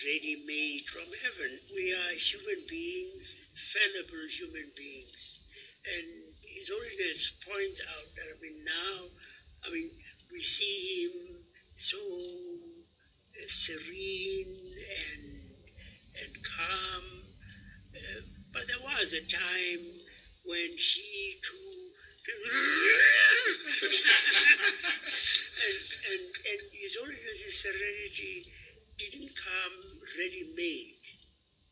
ready-made from heaven. We are human beings, fallible human beings. And His Holiness points out that, we see him so serene and calm. But there was a time when he too and His Holiness's serenity didn't come ready-made.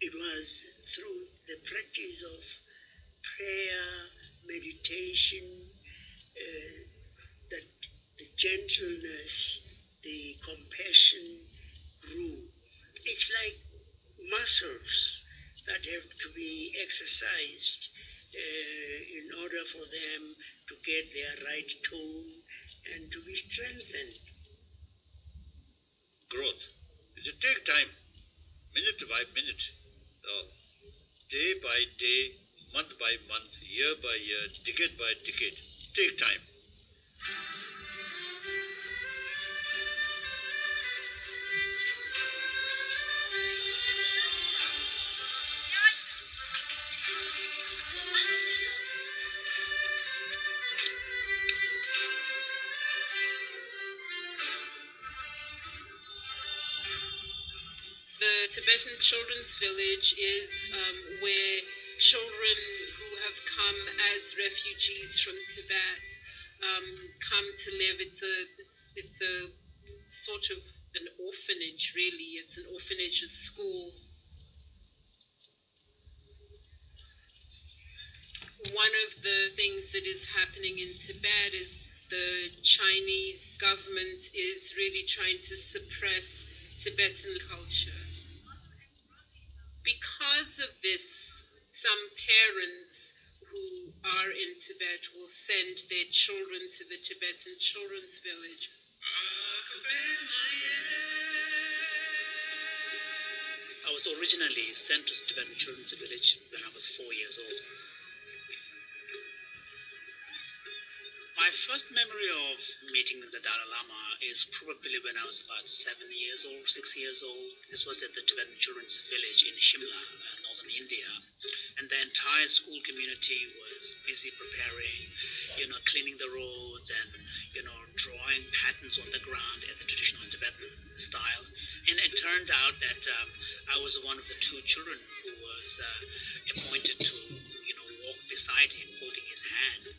It was through the practice of prayer, meditation, that the gentleness, the compassion grew. It's like muscles that have to be exercised in order for them to get their right tone and to be strengthened. Growth. It will take time, minute by minute, day by day, month by month, year by year, decade by decade. Take time. The Tibetan Children's Village is where children who have come as refugees from Tibet come to live. It's a sort of an orphanage, really. It's an orphanage, a school. One of the things that is happening in Tibet is the Chinese government is really trying to suppress Tibetan culture. Because of this, some parents who are in Tibet will send their children to the Tibetan Children's Village. I was originally sent to Tibetan Children's Village when I was 4 years old. My first memory of meeting the Dalai Lama is probably when I was about 7 years old, 6 years old. This was at the Tibetan Children's Village in Shimla, northern India. And the entire school community was busy preparing, cleaning the roads and, drawing patterns on the ground at the traditional Tibetan style. And it turned out that I was one of the 2 children who was appointed to, walk beside him, holding his hand.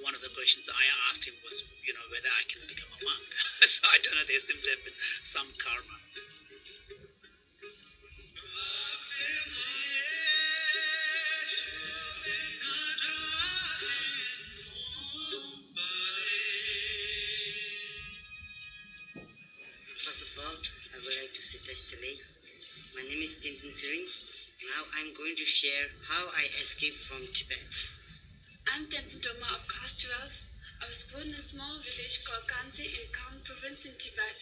One of the questions I asked him was, whether I can become a monk. So I don't know, there simply have been some karma. First of all, I would like to say today, my name is Desmond. Now I'm going to share how I escaped from Tibet. I'm Tenzin Doma of class 12. I was born in a small village called Kanse in Kham province in Tibet.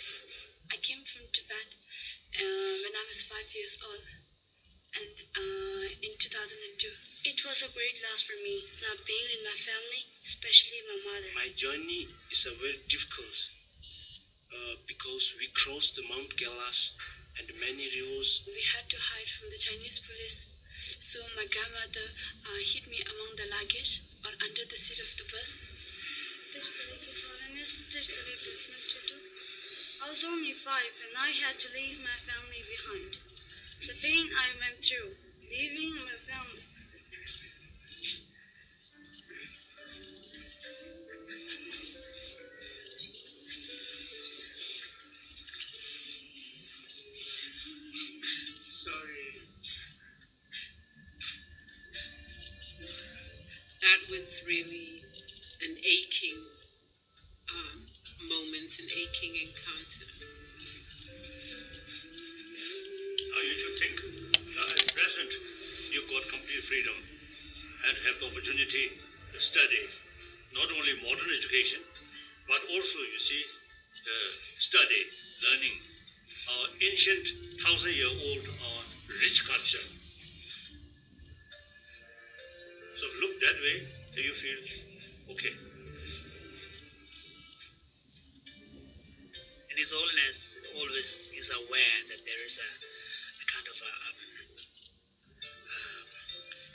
I came from Tibet when I was 5 years old, and in 2002. It was a great loss for me, not being with my family, especially my mother. My journey is very difficult because we crossed the Mount Kailash and many rules. We had to hide from the Chinese police. So my grandmother hid me among the luggage or under the seat of the bus. Desmond Tutu. I was only 5 and I had to leave my family behind. The pain I went through, leaving my family. That was really an aching moment, an aching encounter. You should think, at present, you've got complete freedom and have the opportunity to study not only modern education, but also, you see, study, learning our ancient, 1,000-year-old rich culture. So look that way, so you feel okay. And His Holiness always is aware that there is a kind of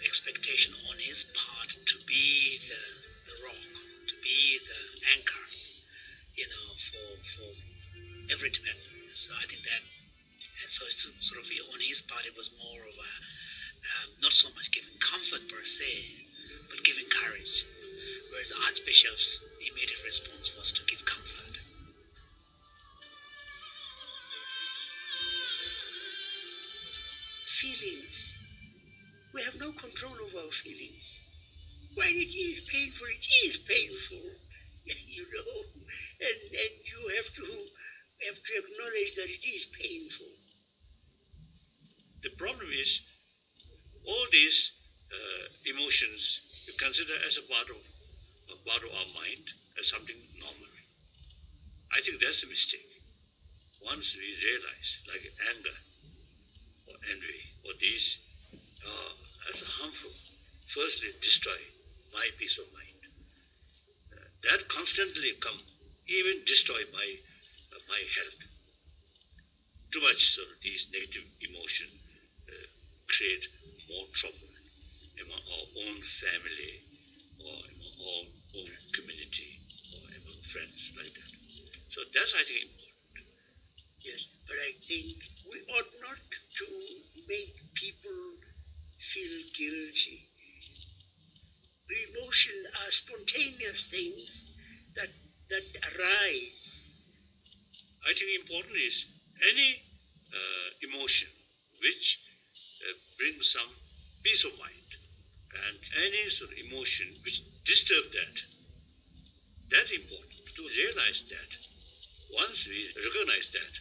expectation on his part to be the rock, to be the anchor, for every Tibetan. So I think that, and so it's sort of on his part, it was more of a not so much giving comfort per se, but giving courage. Whereas the Archbishop's immediate response was to give comfort. Feelings. We have no control over our feelings. When it is painful, it is painful. And you have to acknowledge that it is painful. The problem is, all these emotions you consider as a part of our mind, as something normal. I think that's a mistake. Once we realize, like anger or envy or these, as harmful, firstly destroy my peace of mind. That constantly even destroy my health. Too much of these negative emotions create more trouble among our own family or among our own community or among friends like that. So that's, I think, important. Yes, but I think we ought not to make people feel guilty. Emotions are spontaneous things that arise. I think important is any emotion which brings some peace of mind, and any sort of emotion which disturbs that's important to realize that. Once we recognize that,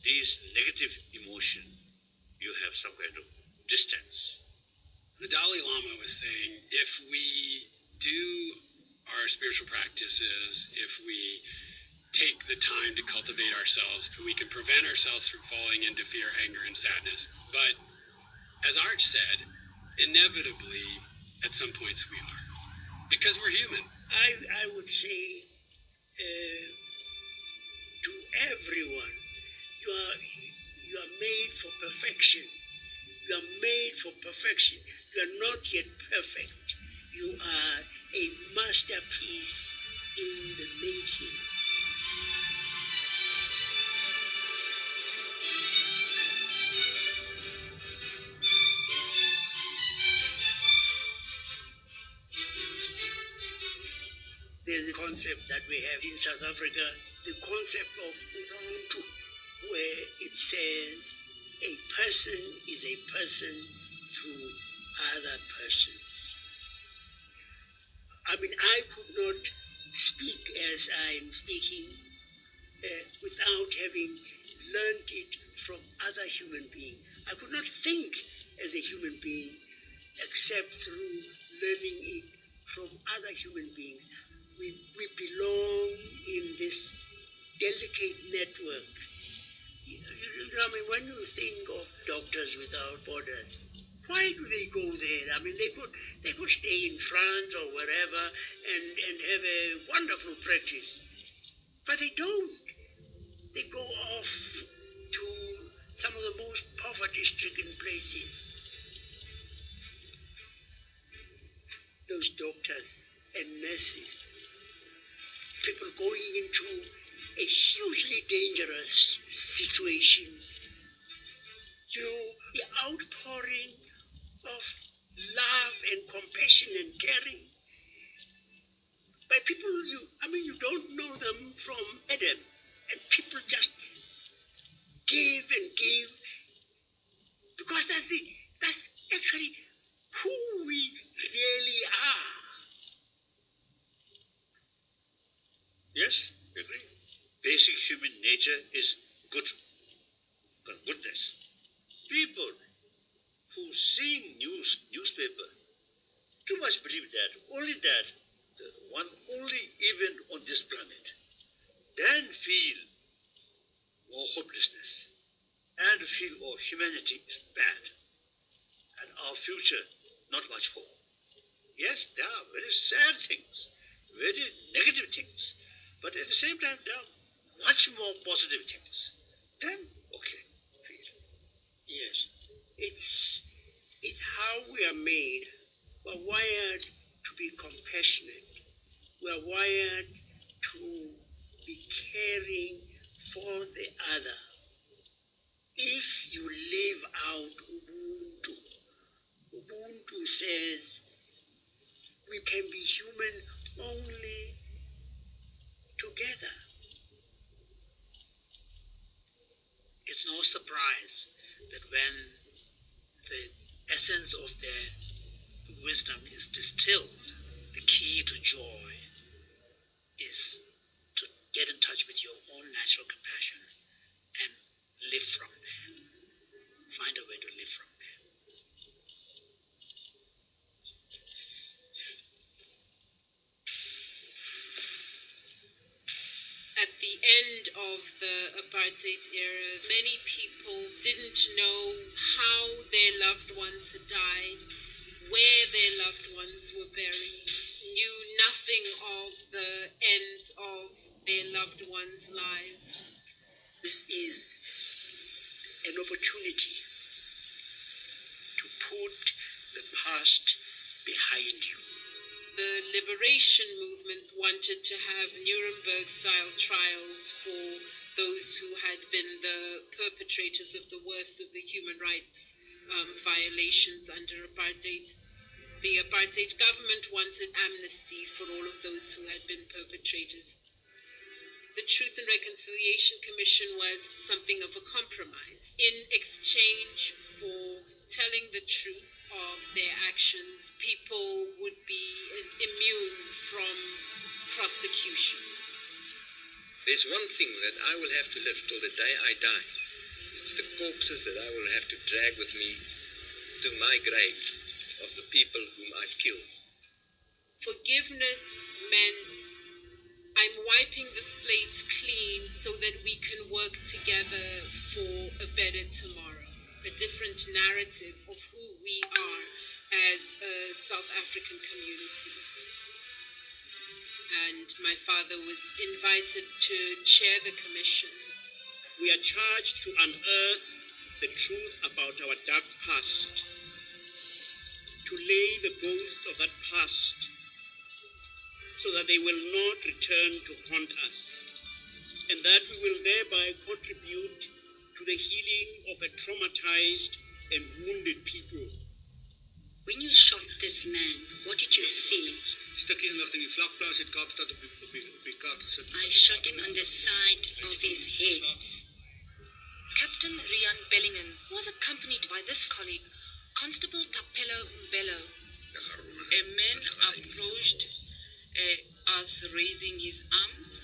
these negative emotion, you have some kind of distance. The Dalai Lama was saying, if we do our spiritual practices, if we take the time to cultivate ourselves, we can prevent ourselves from falling into fear, anger, and sadness. But as Arch said, inevitably, at some points we are, because we're human. I would say to everyone, you are made for perfection. You are made for perfection. You are not yet perfect. You are a masterpiece in the making. There's a concept that we have in South Africa, the concept of Ubuntu, where it says a person is a person through other persons. I mean, I could not speak as I'm speaking without having learned it from other human beings. I could not think as a human being except through learning it from other human beings. We belong in this delicate network. I mean, when you think of Doctors Without Borders, why do they go there? I mean, they could stay in France or wherever and have a wonderful practice. But they don't. They go off to some of places. Those doctors and nurses, people going into a hugely dangerous situation. You know, the outpouring of love and compassion and caring by people you don't know them from Adam, and people just give and give because that's actually who we really are. Yes, I agree. Basic human nature is goodness. People who see newspaper too much believe that, the one only event on this planet, then feel more hopelessness and feel humanity is bad and our future not much hope. Yes, there are very sad things, very negative things, but at the same time there are much more positive things. Then, okay, feel. Yes, it's how we are made. We're wired to be compassionate. We're wired to be caring for the other. If you live out Ubuntu says we can be human only together. It's no surprise that when the essence of their wisdom is distilled, the key to joy is to get in touch with your own natural compassion and live from there. Find a way to live from there. At the end of the apartheid era, many people didn't know how their loved ones had died, where their loved ones were buried, knew nothing of the ends of their loved ones' lives. This is an opportunity to put the past behind you. The liberation movement wanted to have Nuremberg-style trials for those who had been the perpetrators of the worst of the human rights violations under apartheid. The apartheid government wanted amnesty for all of those who had been perpetrators. The Truth and Reconciliation Commission was something of a compromise. In exchange for telling the truth of their actions, people would be immune from prosecution. There's one thing that I will have to live till the day I die. It's the corpses that I will have to drag with me to my grave of the people whom I've killed. Forgiveness meant I'm wiping the slate clean so that we can work together for a better tomorrow, a different narrative of who we are as a South African community. And my father was invited to chair the commission. We are charged to unearth the truth about our dark past, to lay the ghost of that past so that they will not return to haunt us, and that we will thereby contribute to the healing of a traumatized and wounded people. When you shot this man, what did you see? I shot him on the side of his head. Captain Rian Bellingen was accompanied by this colleague, Constable Tapelo Mbello. A man approached us raising his arms.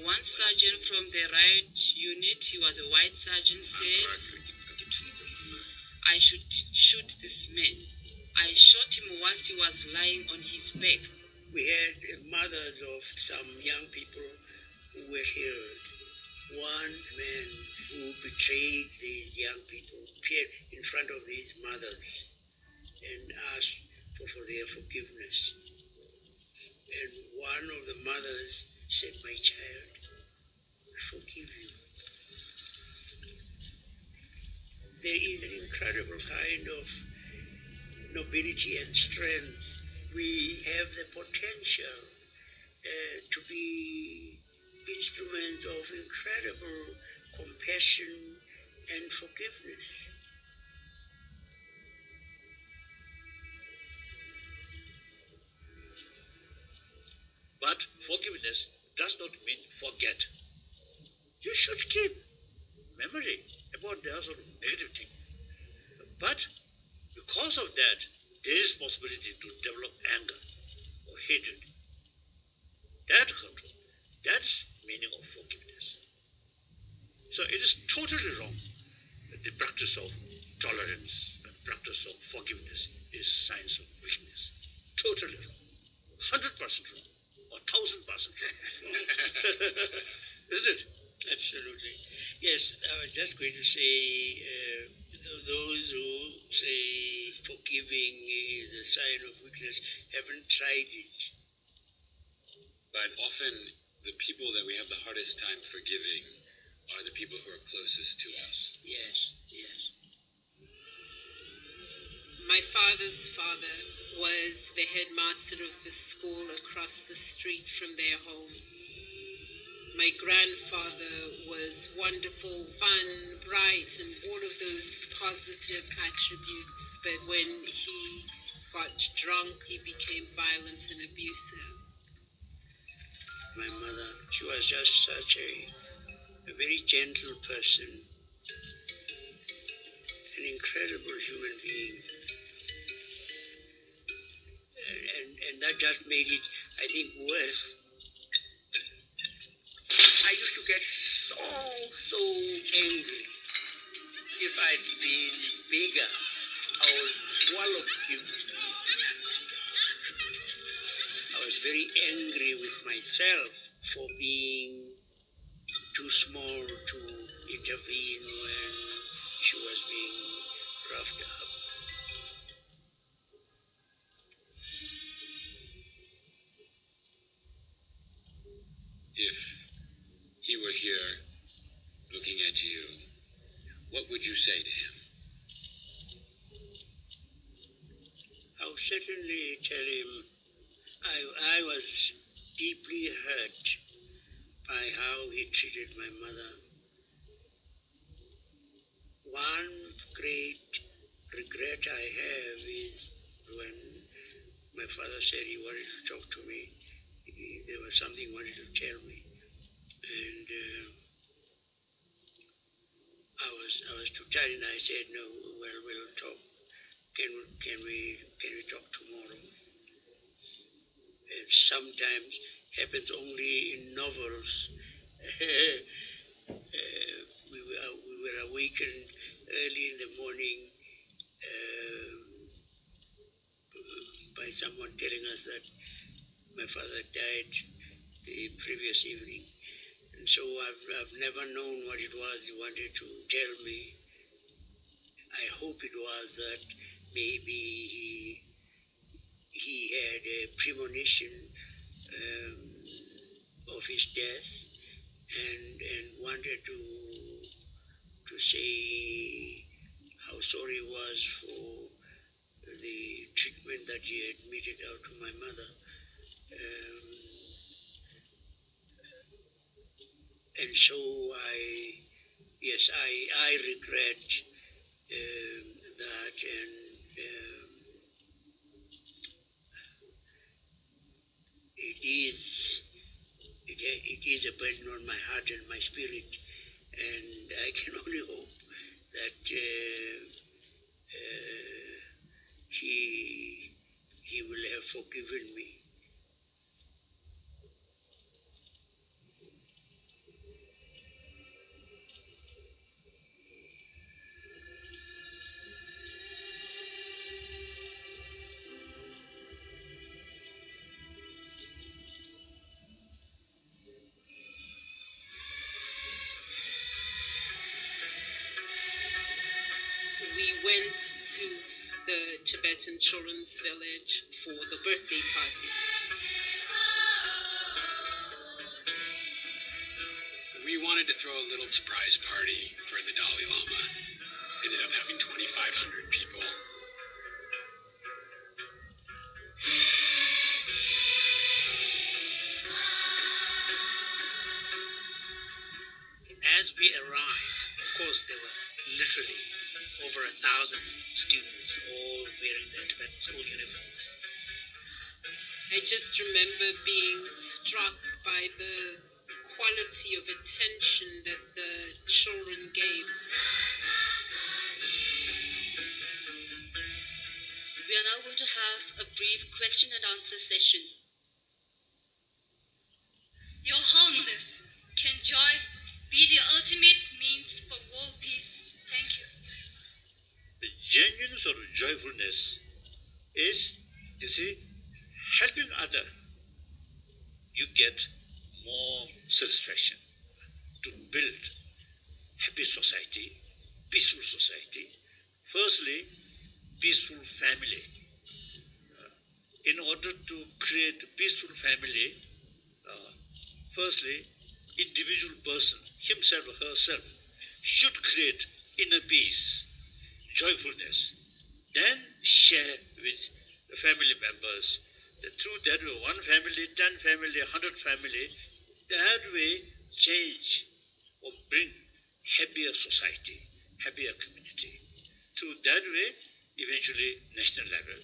One sergeant from the riot unit, he was a white sergeant, said, I should shoot this man. I shot him whilst he was lying on his back. We had mothers of some young people who were killed. One man who betrayed these young people appeared in front of these mothers and asked for their forgiveness. And one of the mothers said, my child, I forgive you. there is an incredible kind of nobility and strength. We have the potential to be instruments of incredible compassion and forgiveness. But forgiveness does not mean forget. You should keep memory about the sort of negative thing. But because of that, there is possibility to develop anger or hatred. That control, that's meaning of forgiveness. So it is totally wrong that the practice of tolerance and practice of forgiveness is signs of weakness. Totally wrong. 100% wrong. Or 1,000% wrong. Isn't it? Absolutely. Yes, I was just going to say, those who say forgiving is a sign of weakness haven't tried it. But often the people that we have the hardest time forgiving are the people who are closest to us. Yes, yes. My father's father was the headmaster of the school across the street from their home. My grandfather was wonderful, fun, bright, and all of those positive attributes. But when he got drunk, he became violent and abusive. My mother, she was just such a very gentle person, an incredible human being. And that just made it, I think, worse. I used to get so angry. If I'd been bigger, I would wallop him. I was very angry with myself for being too small to intervene when she was being roughed up. If he were here looking at you, what would you say to him? I would certainly tell him I was deeply hurt by how he treated my mother. One great regret I have is when my father said he wanted to talk to me. There was something he wanted to tell me. And I was too tired, and I said, no, well, we'll talk. Can we talk tomorrow? It sometimes happens only in novels. We were awakened early in the morning by someone telling us that my father died the previous evening. And so I've never known what it was he wanted to tell me. I hope it was that maybe he had a premonition of his death and wanted to say how sorry he was for the treatment that he had meted out to my mother. And so I regret that, and it is a burden on my heart and my spirit, and I can only hope that he will have forgiven me. We went to the Tibetan children's village for the birthday party. We wanted to throw a little surprise party for the Dalai Lama. Ended up 500 people. As we arrived, of course, there were literally over 1,000 students, all wearing their Tibetan school uniforms. I just remember being struck by the quality of attention that the children gave. We are now going to have a brief question and answer session. Your Holiness, can joy be the ultimate means for world peace? Thank you. The genuine sort of joyfulness is, you see, helping other. You get more satisfaction to build happy society, peaceful society. Firstly, peaceful family. In order to create a peaceful family, firstly, individual person, himself or herself, should create inner peace, joyfulness, then share with the family members. Through that way, 1 family, 10 family, 100 family, that way change or bring happier society, happier community. Through that way, eventually national level,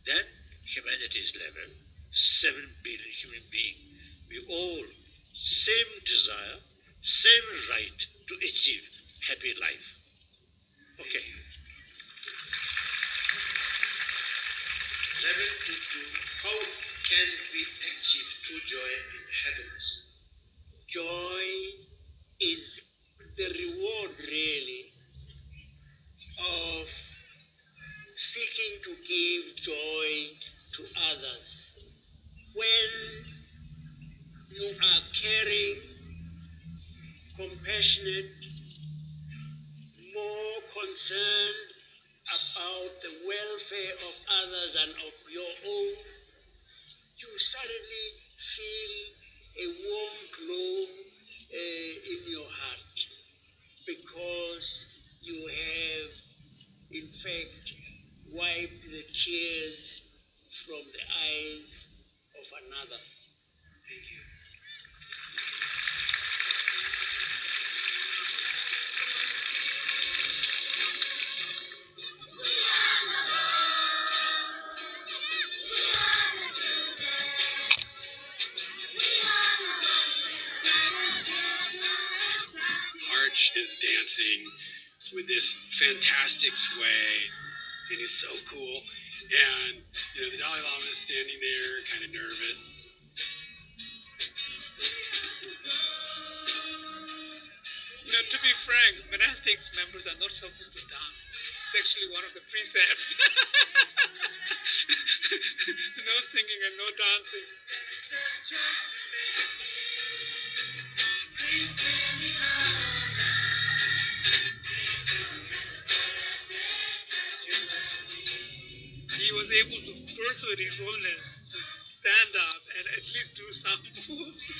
then humanities level, 7 billion human beings, we all same desire, same right to achieve happy life. Okay. Reverend Tutu, how can we achieve true joy and happiness? Joy is the reward, really, of seeking to give joy to others. When you are caring, compassionate, more concerned about the welfare of others and of your own, you suddenly feel a warm glow in your heart, because you have, in fact, wiped the tears from the eyes of another. Thank you. Arch is dancing with this fantastic sway, and he's so cool. And, the Dalai Lama is standing there, kind of nervous. To be frank, monastics members are not supposed to dance. It's actually one of the precepts. No singing and no dancing. He was able to persuade His Holiness to stand up and at least do some moves.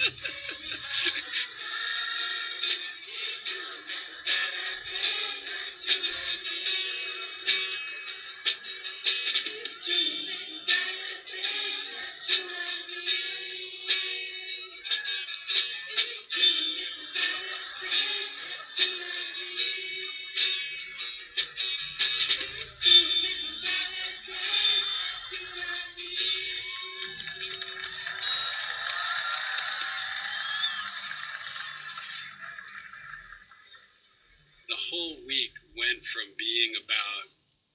The whole week went from being about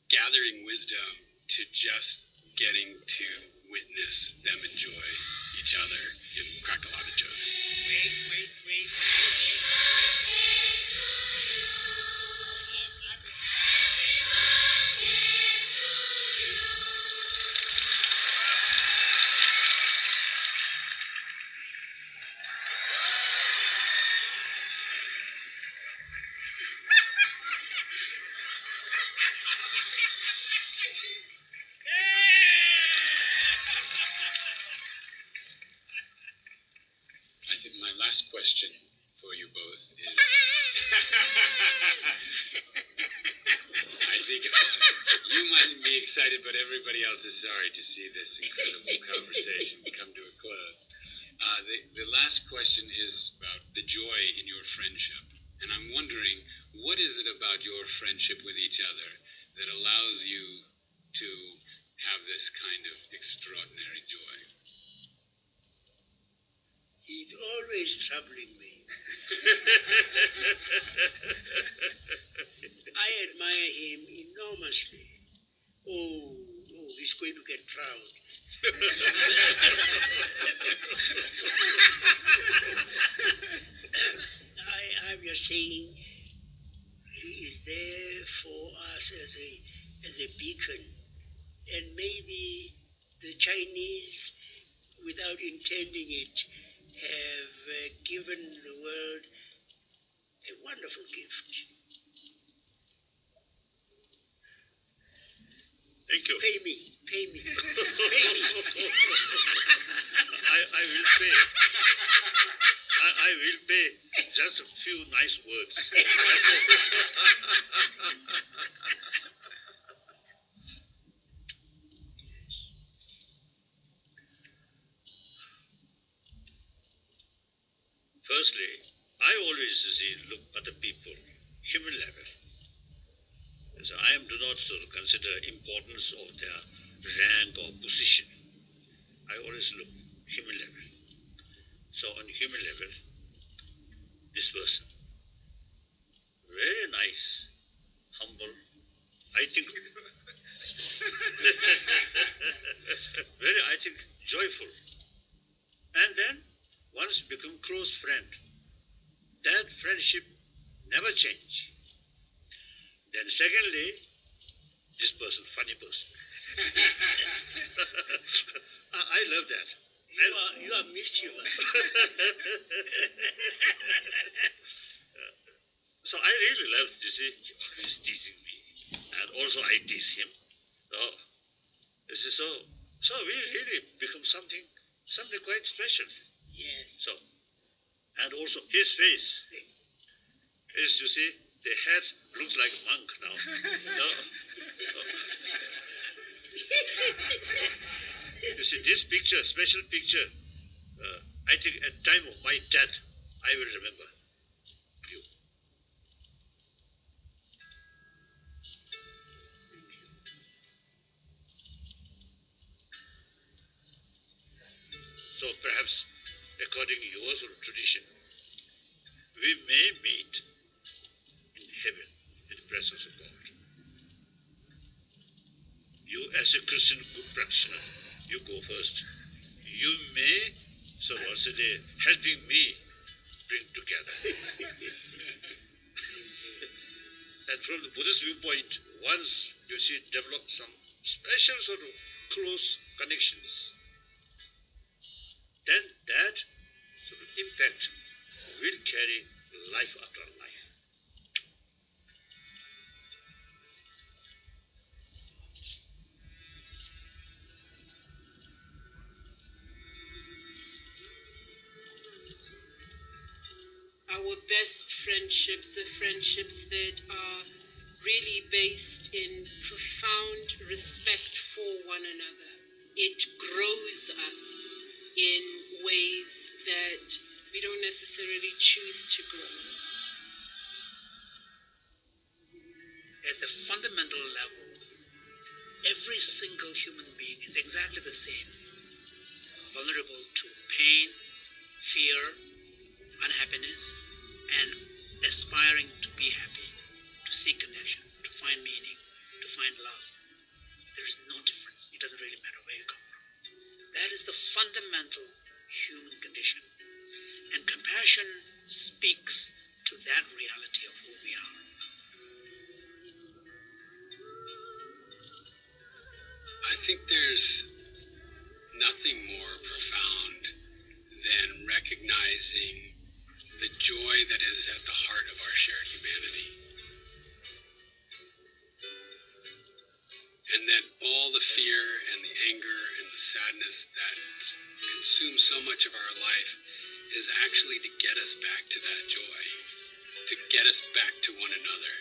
gathering wisdom to just getting to witness them enjoy each other and crack a lot of jokes. Wait. I think my last question for you both is... I think find me excited, but everybody else is sorry to see this incredible conversation come to a close. The last question is about the joy in your friendship. And I'm wondering, what is it about your friendship with each other that allows you to have this kind of extraordinary joy? He's always troubling me. I admire him enormously. Oh, he's going to get proud. I'm just saying, he is there for us as a beacon. And maybe the Chinese, without intending it, have given the world a wonderful gift. Thank you. Pay me. I will pay. I will pay just a few nice words. Firstly, I always look at the people, human level. So I do not consider importance of their rank or position. I always look human level. So on human level, this person, very nice, humble, I think, joyful. And then, once become close friend, that friendship never change. Then secondly, this person, funny person. I love that. You are mischievous. So I really love, you see, he always teasing me. And also I tease him. So we really become something quite special. Yes. So, and also his face. Is, you see, the head looks like a monk now. You see, this picture, special picture, I think at time of my death, I will remember you. So perhaps, according to your tradition, we may meet in heaven in the presence of God. You, as a Christian good practitioner, you go first. You may, so what's the day, helping me bring together. And from the Buddhist viewpoint, once you see develop some special sort of close connections, then that sort of impact will carry life after life. Our best friendships are friendships that are really based in profound respect for one another. It grows us in ways that we don't necessarily choose to grow. At the fundamental level, every single human being is exactly the same, vulnerable to pain, fear, unhappiness, and aspiring to be happy, to seek connection, to find meaning, to find love. There is no difference. It doesn't really matter where you come from. That is the fundamental human condition. And compassion speaks to that reality of who we are. I think there's nothing more profound than recognizing the joy that is at the heart of our shared humanity. And that all the fear and the anger and the sadness that consumes so much of our life is actually to get us back to that joy, to get us back to one another.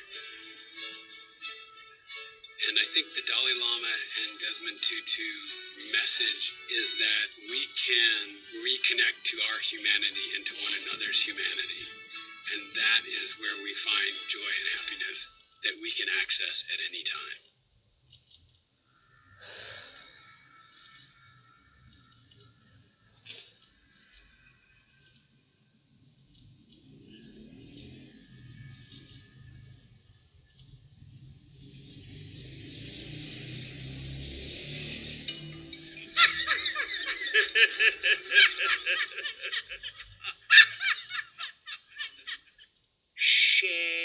And I think the Dalai Lama and Desmond Tutu's message is that we can reconnect to our humanity and to one another's humanity. And that is where we find joy and happiness that we can access at any time. Share